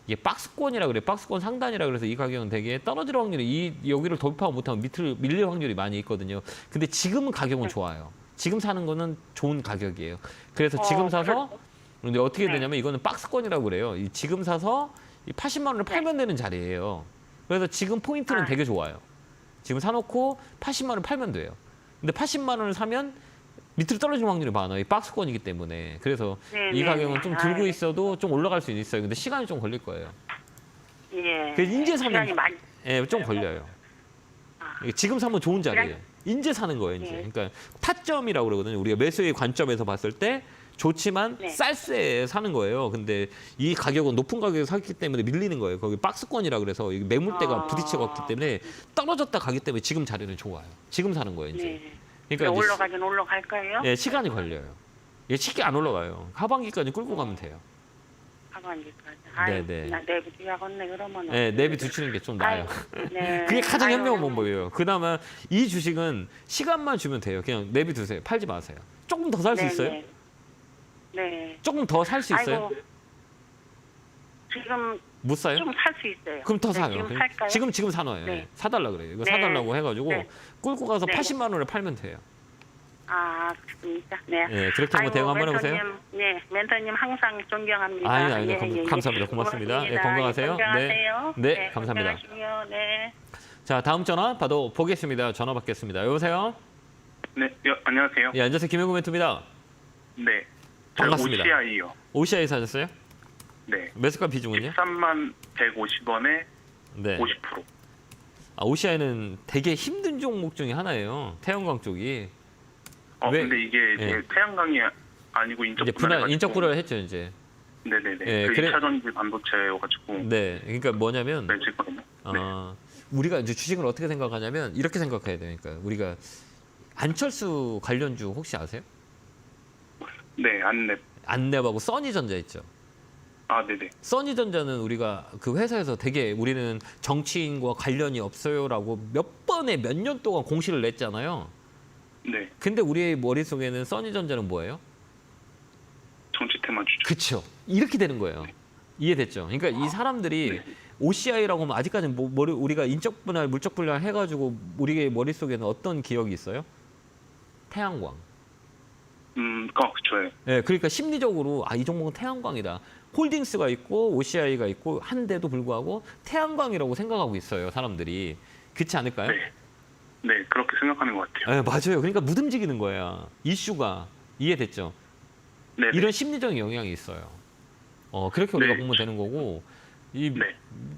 이게 박스권이라 그래요. 박스권 상단이라 그래서 이 가격은 되게 떨어질 확률이 여기를 돌파 못하면 밑을 밀릴 확률이 많이 있거든요. 근데 지금은 가격은 좋아요. 지금 사는 거는 좋은 가격이에요. 그래서 지금 사서 근데 어떻게 네. 되냐면 이거는 박스권이라고 그래요. 지금 사서 이 80만 원을 팔면 되는 자리예요. 그래서 지금 포인트는 되게 좋아요. 지금 사놓고 80만 원을 팔면 돼요. 근데 80만 원을 사면 밑으로 떨어질 확률이 많아요. 이 박스권이기 때문에. 그래서 네, 이 네, 가격은 네. 좀 들고 있어도 좀 올라갈 수 있어요. 근데 시간이 좀 걸릴 거예요. 예. 그래서 인제 시간이 사면 많이 좀 걸려요. 이게 지금 사면 좋은 자리예요. 인제 사는 거예요, 이제. 네. 그러니까 타점이라고 그러거든요. 우리가 매수의 관점에서 봤을 때 좋지만 네. 쌀세 사는 거예요. 근데 이 가격은 높은 가격에 샀기 때문에 밀리는 거예요. 거기 박스권이라 그래서 이게 매물대가 부딪혀 갔기 때문에 떨어졌다 가기 때문에 지금 자리는 좋아요. 지금 사는 거예요, 이제. 네. 그러니까 이제 올라가긴 올라갈까요? 예, 시간이 걸려요. 이게 쉽게 안 올라가요. 하반기까지 끌고 가면 돼요. 하반기까지. 네, 네. 나 내비두야겠네 그러면. 네, 내비 두시는 게 좀 나아요. 네. 그게 가장 아유, 현명한 방법이에요. 그나마 이 주식은 시간만 주면 돼요. 그냥 내비 두세요. 팔지 마세요. 조금 더 살 수 네, 있어요? 네. 네. 조금 더 살 수 있어요? 아이고, 지금 못 사요? 좀 살 수 있어요. 그럼 더 네, 사요. 지금 살까요? 지금 사놔요. 네. 사달라 그래요. 이거 네. 사달라고 해가지고 네. 끌고 가서 네. 80만 원에 팔면 돼요. 아, 그렇습니까? 네. 예, 그렇게 한번 대응 한번 해보세요. 멘토님, 네, 멘토님 항상 존경합니다. 아니, 예. 감사합니다. 고맙습니다. 예, 건강하세요. 건강하세요. 네, 감사합니다. 건강하시고요. 네. 자, 다음 전화 보겠습니다. 전화 받겠습니다. 여보세요? 네, 안녕하세요. 예, 안녕하세요. 김영구 멘토입니다. 네. 반갑습니다. OCI요. OCI 사셨어요? 네. 매수가 비중은요? 13만 150원에 네. 50%. OCI는 되게 힘든 종목 중에 하나예요. 태양광 쪽이. 왜? 근데 이게 예. 이제 태양광이 아니고 인적 이제 인적 분할 했죠, 이제. 네네네. 예, 그 그래- 2차 전지 반도체여가지고 네. 그러니까 뭐냐면 매수했거든요. 우리가 이제 주식을 어떻게 생각하냐면 이렇게 생각해야 되니까 우리가 안철수 관련주 혹시 아세요? 네, 안랩. 안랩하고 써니전자 있죠. 네네. 써니전자는 우리가 그 회사에서 되게 우리는 정치인과 관련이 없어요라고 몇 번에 몇 년 동안 공시를 냈잖아요. 네. 근데 우리의 머릿속에는 써니전자는 뭐예요? 정치 테마 주죠. 그렇죠. 이렇게 되는 거예요. 이해됐죠? 그러니까 이 사람들이 OCI라고 하면 아직까지는 우리가 인적 분할, 물적 분할 해가지고 우리의 머릿속에는 어떤 기억이 있어요? 태양광. 그쵸. 예, 그러니까 심리적으로 이 종목은 태양광이다. 홀딩스가 있고 OCI가 있고 한데도 불구하고 태양광이라고 생각하고 있어요, 사람들이. 그렇지 않을까요? 네. 네, 그렇게 생각하는 것 같아요. 예, 맞아요. 그러니까 못 움직이는 거야. 이슈가. 이해됐죠? 네. 이런 심리적인 영향이 있어요. 그렇게 우리가 네. 보면 되는 거고 네.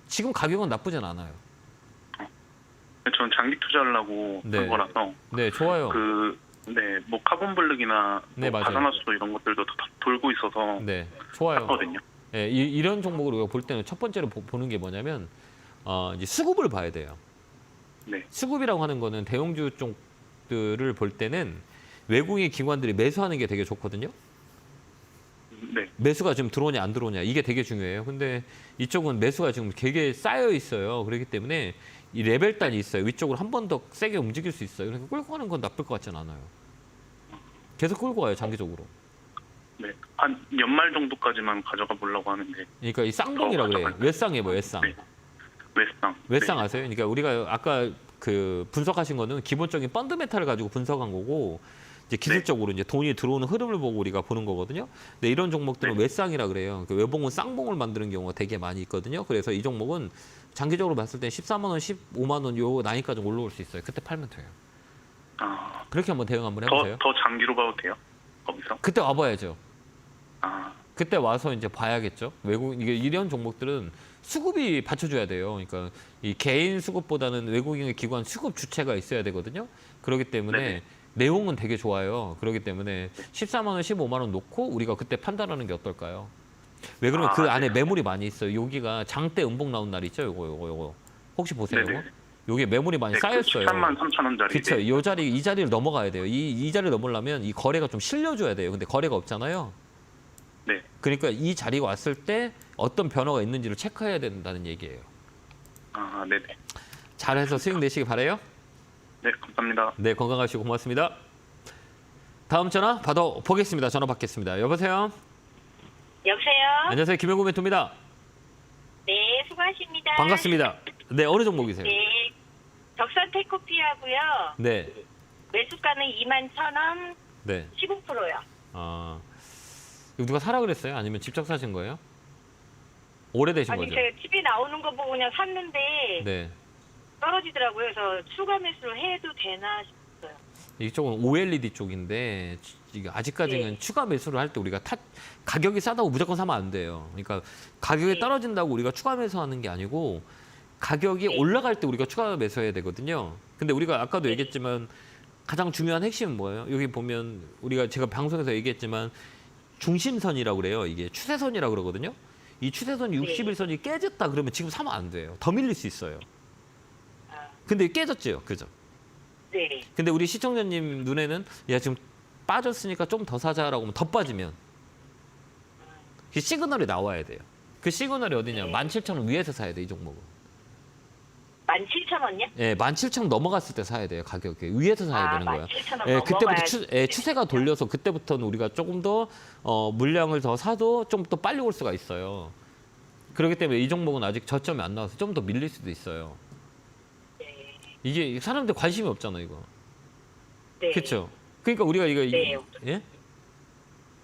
지금 가격은 나쁘진 않아요. 저는 장기 투자하려고 네. 한 거라서 네, 좋아요. 뭐 카본 블랙이나 네, 뭐 맞아요. 가산화수소 이런 것들도 다 돌고 있어서 네, 좋아요. 샀거든요. 예, 이런 종목을 우리가 볼 때는 첫 번째로 보는 게 뭐냐면 이제 수급을 봐야 돼요. 네. 수급이라고 하는 거는 대형주 쪽들을 볼 때는 외국인 기관들이 매수하는 게 되게 좋거든요. 네. 매수가 지금 들어오냐 안 들어오냐 이게 되게 중요해요. 근데 이쪽은 매수가 지금 되게 쌓여 있어요. 그렇기 때문에 이 레벨단이 있어요. 위쪽으로 한 번 더 세게 움직일 수 있어요. 그러니까 끌고 가는 건 나쁠 것 같지는 않아요. 계속 끌고 가요, 장기적으로. 네. 한 연말 정도까지만 가져가 보려고 하는데. 그러니까 이 쌍봉이라 그래요. 외쌍이에요, 외쌍. 네. 외상. 외쌍 아세요? 그러니까 우리가 아까 그 분석하신 거는 기본적인 펀드메탈을 가지고 분석한 거고 이제 기술적으로 이제 돈이 들어오는 흐름을 보고 우리가 보는 거거든요. 근데 이런 종목들은 외쌍이라 그래요. 그 외봉은 쌍봉을 만드는 경우가 되게 많이 있거든요. 그래서 이 종목은 장기적으로 봤을 때 14만 원, 15만 원 요 라인까지 올라올 수 있어요. 그때 팔면 돼요. 그렇게 한번 대응 한번 해보세요. 더 장기로 봐도 돼요? 거기서? 그때 와봐야죠. 그때 와서 이제 봐야겠죠. 이게 이런 종목들은 수급이 받쳐줘야 돼요. 그러니까 이 개인 수급보다는 외국인의 기관 수급 주체가 있어야 되거든요. 그렇기 때문에 네네. 내용은 되게 좋아요. 그렇기 때문에 14만 원, 15만 원 놓고 우리가 그때 판단하는 게 어떨까요? 왜 그러면 그 안에 매물이 많이 있어요. 여기가 장대 음봉 나온 날 있죠. 요거. 혹시 보세요. 네네. 여기에 매물이 많이 쌓였어요. 13만 3천 원짜리. 그렇죠. 이 자리를 넘어가야 돼요. 이 자리를 넘으려면 이 거래가 좀 실려줘야 돼요. 근데 거래가 없잖아요. 네. 그러니까 이 자리가 왔을 때 어떤 변화가 있는지를 체크해야 된다는 얘기예요. 아, 네네. 잘해서 수익 내시기 바라요. 네, 감사합니다. 네, 건강하시고 고맙습니다. 다음 전화 받아보겠습니다. 전화 받겠습니다. 여보세요. 여보세요? 안녕하세요. 김영구 멘토입니다. 네, 수고하십니다. 반갑습니다. 네, 어느 종목이세요? 네, 적산 테코피하고요. 네. 매수가는 21,000원, 네. 15%요. 아, 이거 누가 사라 그랬어요? 아니면 직접 사신 거예요? 오래되신 아니, 거죠? 제가 TV에 나오는 거 보고 그냥 샀는데 네. 떨어지더라고요. 그래서 추가 매수를 해도 되나 싶어요. 이쪽은 OLED 쪽인데 이게 아직까지는 네. 추가 매수를 할 때 우리가 가격이 싸다고 무조건 사면 안 돼요. 그러니까 가격이 네. 떨어진다고 우리가 추가 매수하는 게 아니고 가격이 네. 올라갈 때 우리가 추가 매수해야 되거든요. 근데 우리가 아까도 얘기했지만 가장 중요한 핵심은 뭐예요? 여기 보면 제가 방송에서 얘기했지만 중심선이라고 그래요. 이게 추세선이라고 그러거든요. 이 추세선 61선이 깨졌다 그러면 지금 사면 안 돼요. 더 밀릴 수 있어요. 근데 깨졌죠. 그죠? 네. 근데 우리 시청자님 눈에는 야 지금 빠졌으니까 좀 더 사자라고 하면 더 빠지면 그 시그널이 나와야 돼요. 그 시그널이 어디냐? 17,000원 위에서 사야 돼, 이 종목은. 17,000원이요? 예, 17,000원 넘어갔을 때 사야 돼요, 가격이. 위에서 사야 되는 거예요. 17,000원 예, 그때부터 넘어가야 추세가 돌려서 그때부터는 우리가 조금 더 물량을 더 사도 좀 더 빨리 올 수가 있어요. 그렇기 때문에 이 종목은 아직 저점이 안 나와서 좀 더 밀릴 수도 있어요. 네. 이게 사람들 관심이 없잖아, 이거. 네. 그렇죠? 그러니까 우리가 네. 예?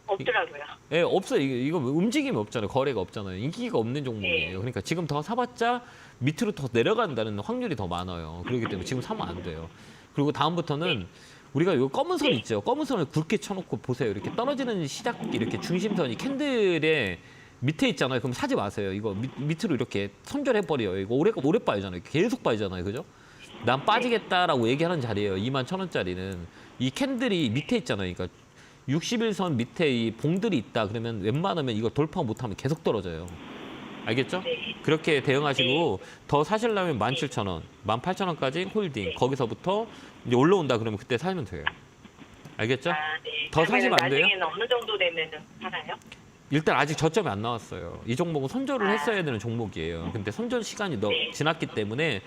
없더라고요. 예, 없어요. 이거 움직임이 없잖아요. 거래가 없잖아요. 인기가 없는 종목이에요. 네. 그러니까 지금 더 사봤자 밑으로 더 내려간다는 확률이 더 많아요. 그렇기 때문에 지금 사면 안 돼요. 그리고 다음부터는 우리가 이 검은 선 있죠. 검은 선을 굵게 쳐놓고 보세요. 이렇게 떨어지는 시작 이렇게 중심선이 캔들의 밑에 있잖아요. 그럼 사지 마세요. 이거 밑으로 이렇게 손절해 버려요. 이거 오래 빠지잖아요. 계속 빠지잖아요. 그죠? 난 빠지겠다라고 얘기하는 자리예요. 21,000원짜리는 이 캔들이 밑에 있잖아요. 그러니까 61선 밑에 이 봉들이 있다 그러면 웬만하면 이거 돌파 못하면 계속 떨어져요. 알겠죠? 그렇게 대응하시고 더 사시려면 17,000원, 18,000원까지 홀딩. 거기서부터 이제 올라온다 그러면 그때 사면 돼요. 알겠죠? 네. 더 사시면 안 돼요? 나중에는 어느 정도 되면 살아요? 일단 아직 저점이 안 나왔어요. 이 종목은 손절을 했어야 되는 종목이에요. 근데 손절 시간이 지났기 때문에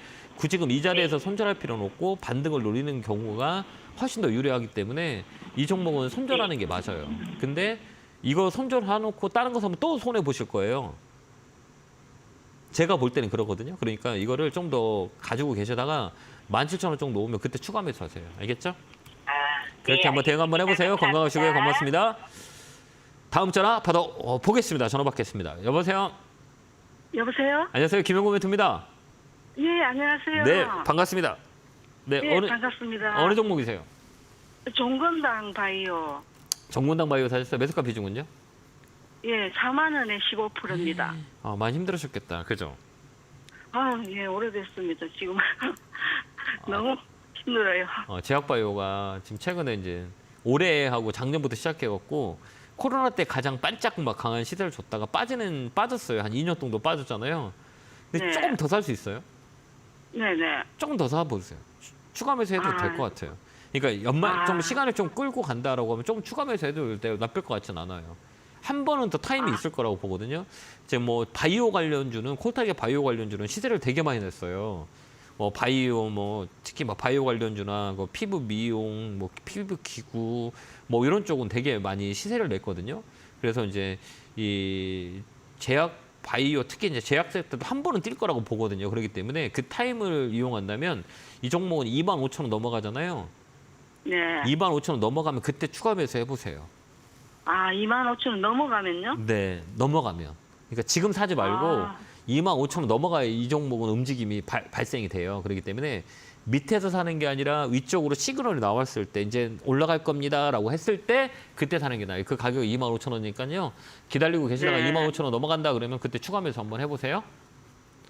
지금 이 자리에서 손절할 필요는 없고 반등을 노리는 경우가 훨씬 더 유리하기 때문에 이 종목은 손절하는 게 맞아요. 근데 이거 손절해놓고 다른 거 사면 또 손해 보실 거예요. 제가 볼 때는 그러거든요. 그러니까 이거를 좀 더 가지고 계시다가 17,000원 정도 오면 그때 추가 매수하세요. 알겠죠? 그렇게 한번 대응 한번 해보세요. 건강하시고요. 고맙습니다. 다음 전화 보겠습니다. 전화 받겠습니다. 여보세요? 여보세요? 안녕하세요. 김영구 멘토입니다. 예, 안녕하세요. 네, 반갑습니다. 네, 예, 반갑습니다. 어느 종목이세요? 종건당 바이오. 정문당 바이오 사셨어요? 매수가 비중은요? 예, 4만 원에 15%입니다. 많이 힘들으셨겠다. 그죠? 예, 오래됐습니다. 지금 너무 힘들어요. 제약바이오가 지금 최근에 이제 올해하고 작년부터 시작해갖고 코로나 때 가장 반짝 막 강한 시세를 줬다가 빠졌어요. 한 2년 정도 빠졌잖아요. 근데 네. 조금 더 살 수 있어요? 네네. 조금 더 사보세요. 추가 매수해도 될 것 같아요. 그러니까 연말 좀 시간을 좀 끌고 간다라고 하면 좀 추가 매수해도 나쁠 것 같진 않아요. 한 번은 더 타임이 있을 거라고 보거든요. 이제 뭐 바이오 관련주는 콜타게 바이오 관련주는 시세를 되게 많이 냈어요. 바이오 특히 바이오 관련주나 피부 미용, 피부 기구 이런 쪽은 되게 많이 시세를 냈거든요. 그래서 이제 이 제약 바이오 특히 이제 제약 섹터도 한 번은 뛸 거라고 보거든요. 그렇기 때문에 그 타임을 이용한다면 이 종목은 25,000원 넘어가잖아요. 네. 25,000원 넘어가면 그때 추가 매수 해보세요. 25,000원 넘어가면요? 네, 넘어가면. 그러니까 지금 사지 말고 25,000원 넘어가야 이 종목은 움직임이 발생이 돼요. 그렇기 때문에 밑에서 사는 게 아니라 위쪽으로 시그널이 나왔을 때 이제 올라갈 겁니다라고 했을 때 그때 사는 게 나아요. 그 가격이 25,000원이니까요. 기다리고 계시다가 네. 25,000원 넘어간다 그러면 그때 추가 매수 한번 해보세요.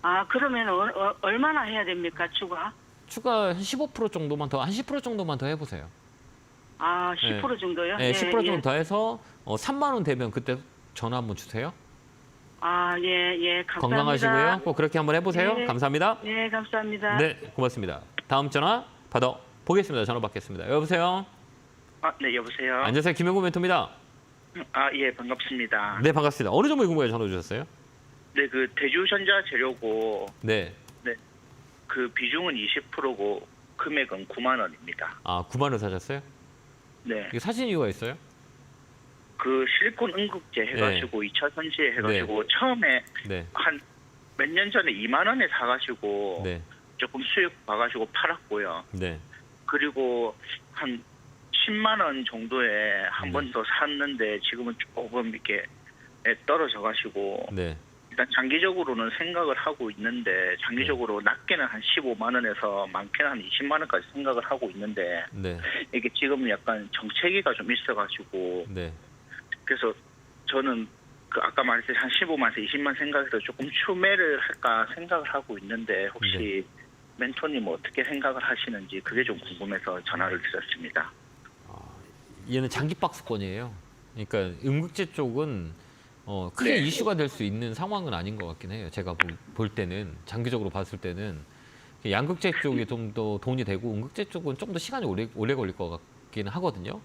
아, 그러면 얼마나 해야 됩니까, 추가? 추가 한 15% 정도만 더, 한 10% 정도만 더 해보세요. 아, 10% 정도요? 네, 10% 정도 예. 더 해서 3만 원 되면 그때 전화 한번 주세요. 아, 예, 감사합니다. 건강하시고요. 꼭 그렇게 한번 해보세요. 네. 감사합니다. 네, 감사합니다. 네, 고맙습니다. 다음 전화 받아 보겠습니다. 전화 받겠습니다. 여보세요. 네, 여보세요. 안녕하세요. 김영구 멘토입니다. 예, 반갑습니다. 네, 반갑습니다. 어느 종목에 궁금해 전화 주셨어요? 네, 그 대주전자 재료고 네. 그 비중은 20%고 금액은 9만 원입니다. 아, 9만 원 사셨어요? 네. 이거 사신 이유가 있어요? 그 실리콘 응급제 해가지고 2차 선시에 해가지고 처음에 네. 한 몇 년 전에 2만 원에 사가지고 네. 조금 수익 봐가지고 팔았고요. 네. 그리고 한 10만 원 정도에 한 네. 번 더 샀는데 지금은 조금 이렇게 떨어져가지고 네. 일단 장기적으로는 생각을 하고 있는데 장기적으로 낮게는 한 15만 원에서 많게는 한 20만 원까지 생각을 하고 있는데 네. 이게 지금 약간 정체기가 좀 있어가지고 네. 그래서 저는 그 아까 말했듯이 한 15만에서 20만 생각해서 조금 추매를 할까 생각을 하고 있는데 혹시 멘토님 어떻게 생각을 하시는지 그게 좀 궁금해서 전화를 드렸습니다. 얘는 장기 박스권이에요. 그러니까 음극재 쪽은 크게 이슈가 될 수 있는 상황은 아닌 것 같긴 해요. 제가 볼 때는 장기적으로 봤을 때는 양극재 쪽이 좀 더 돈이 되고 음극재 쪽은 좀 더 시간이 오래 걸릴 것 같긴 하거든요.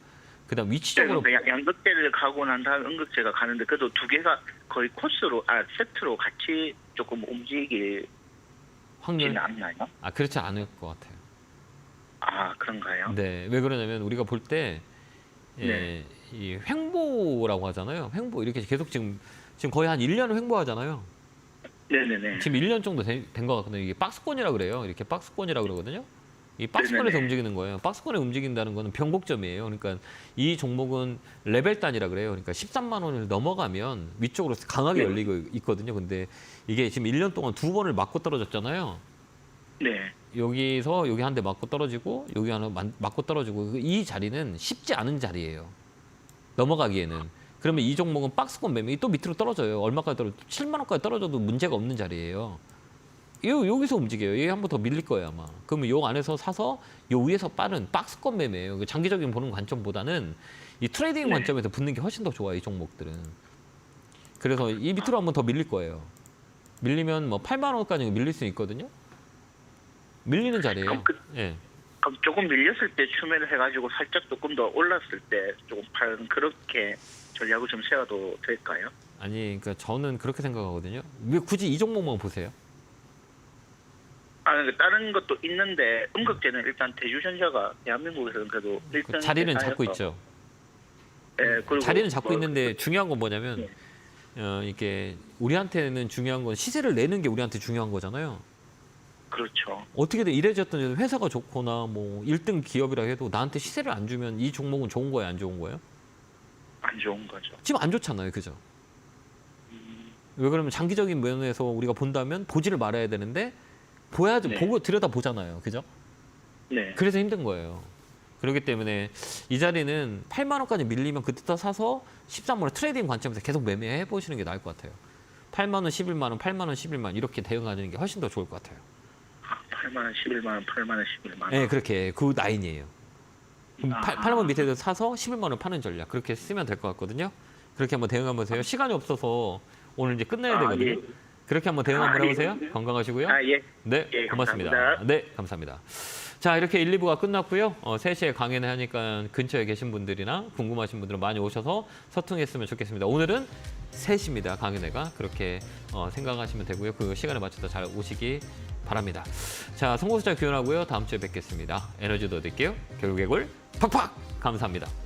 그다음 위치적으로 양극재를 가고 난 다음 음극재가 가는데 그래도 두 개가 거의 코스로 세트로 같이 조금 움직이지는 확률 않나요? 그렇지 않을 것 같아요. 아 그런가요? 네, 왜 그러냐면 우리가 볼 때 네. 이 횡보라고 하잖아요. 횡보 이렇게 계속 지금 거의 한 1년을 횡보하잖아요. 네네네. 지금 1년 정도 된 것 같거든요. 이게 박스권이라 그래요. 이렇게 박스권이라 그러거든요. 이 박스권에서 네네네. 움직이는 거예요. 박스권에 움직인다는 거는 변곡점이에요. 그러니까 이 종목은 레벨 단이라 그래요. 그러니까 13만 원을 넘어가면 위쪽으로 강하게 열리고 있거든요. 근데 이게 지금 1년 동안 2번을 맞고 떨어졌잖아요. 네. 여기서 여기 한 대 맞고 떨어지고 여기 하나 맞고 떨어지고 이 자리는 쉽지 않은 자리예요. 넘어가기에는. 그러면 이 종목은 박스권 매매이 또 밑으로 떨어져요. 얼마까지 떨어져? 7만 원까지 떨어져도 문제가 없는 자리예요. 여기서 움직여요. 여기 한 번 더 밀릴 거예요 아마. 그러면 요 안에서 사서 요 위에서 빠른 박스권 매매예요. 장기적인 보는 관점보다는 이 트레이딩 관점에서 붙는 게 훨씬 더 좋아요. 이 종목들은. 그래서 이 밑으로 한 번 더 밀릴 거예요. 밀리면 뭐 8만 원까지 밀릴 수 있거든요. 밀리는 자리예요. 예. 그럼 조금 밀렸을 때 추매를 해가지고 살짝 조금 더 올랐을 때 조금 파는 그렇게 전략을 좀 세워도 될까요? 아니, 그러니까 저는 그렇게 생각하거든요. 왜 굳이 이 종목만 보세요? 그러니까 다른 것도 있는데 음극재는 일단 대주전자가 대한민국에서는 그래도 1등 자리는 잡고 있죠. 네, 그리고 자리는 잡고 있는데 중요한 건 뭐냐면 이게 우리한테는 중요한 건 시세를 내는 게 우리한테 중요한 거잖아요. 그렇죠. 어떻게든 이래졌든 회사가 좋거나 뭐 1등 기업이라 해도 나한테 시세를 안 주면 이 종목은 좋은 거예요, 안 좋은 거예요? 안 좋은 거죠. 지금 안 좋잖아요, 그죠? 왜 그러면 장기적인 면에서 우리가 본다면 보지를 말아야 되는데 보야죠, 보고 들여다 보잖아요, 그죠? 네. 그래서 힘든 거예요. 그렇기 때문에 이 자리는 8만 원까지 밀리면 그때 사서 13만 원 트레이딩 관점에서 계속 매매해 보시는 게 나을 것 같아요. 8만 원, 11만 원, 8만 원, 11만 원 이렇게 대응하는 게 훨씬 더 좋을 것 같아요. 8만 원, 11만 원, 8만 원, 11만 원. 네, 그렇게 그 라인이에요. 8만 원 밑에서 사서 11만 원 파는 전략 그렇게 쓰면 될 것 같거든요. 그렇게 한번 대응 한번 해보세요. 시간이 없어서 오늘 이제 끝내야 되거든요. 예. 그렇게 한번 대응 한번 해보세요. 건강하시고요. 예. 네, 예, 고맙습니다. 감사합니다. 네, 감사합니다. 자, 이렇게 1, 2부가 끝났고요. 3시에 강연을 하니까 근처에 계신 분들이나 궁금하신 분들은 많이 오셔서 소통했으면 좋겠습니다. 오늘은 3시입니다. 강연회가. 그렇게 생각하시면 되고요. 그 시간에 맞춰서 잘 오시기 바랍니다. 자, 성공수자 교환하고요. 다음 주에 뵙겠습니다. 에너지도 얻을게요. 결국의 골 팍팍! 감사합니다.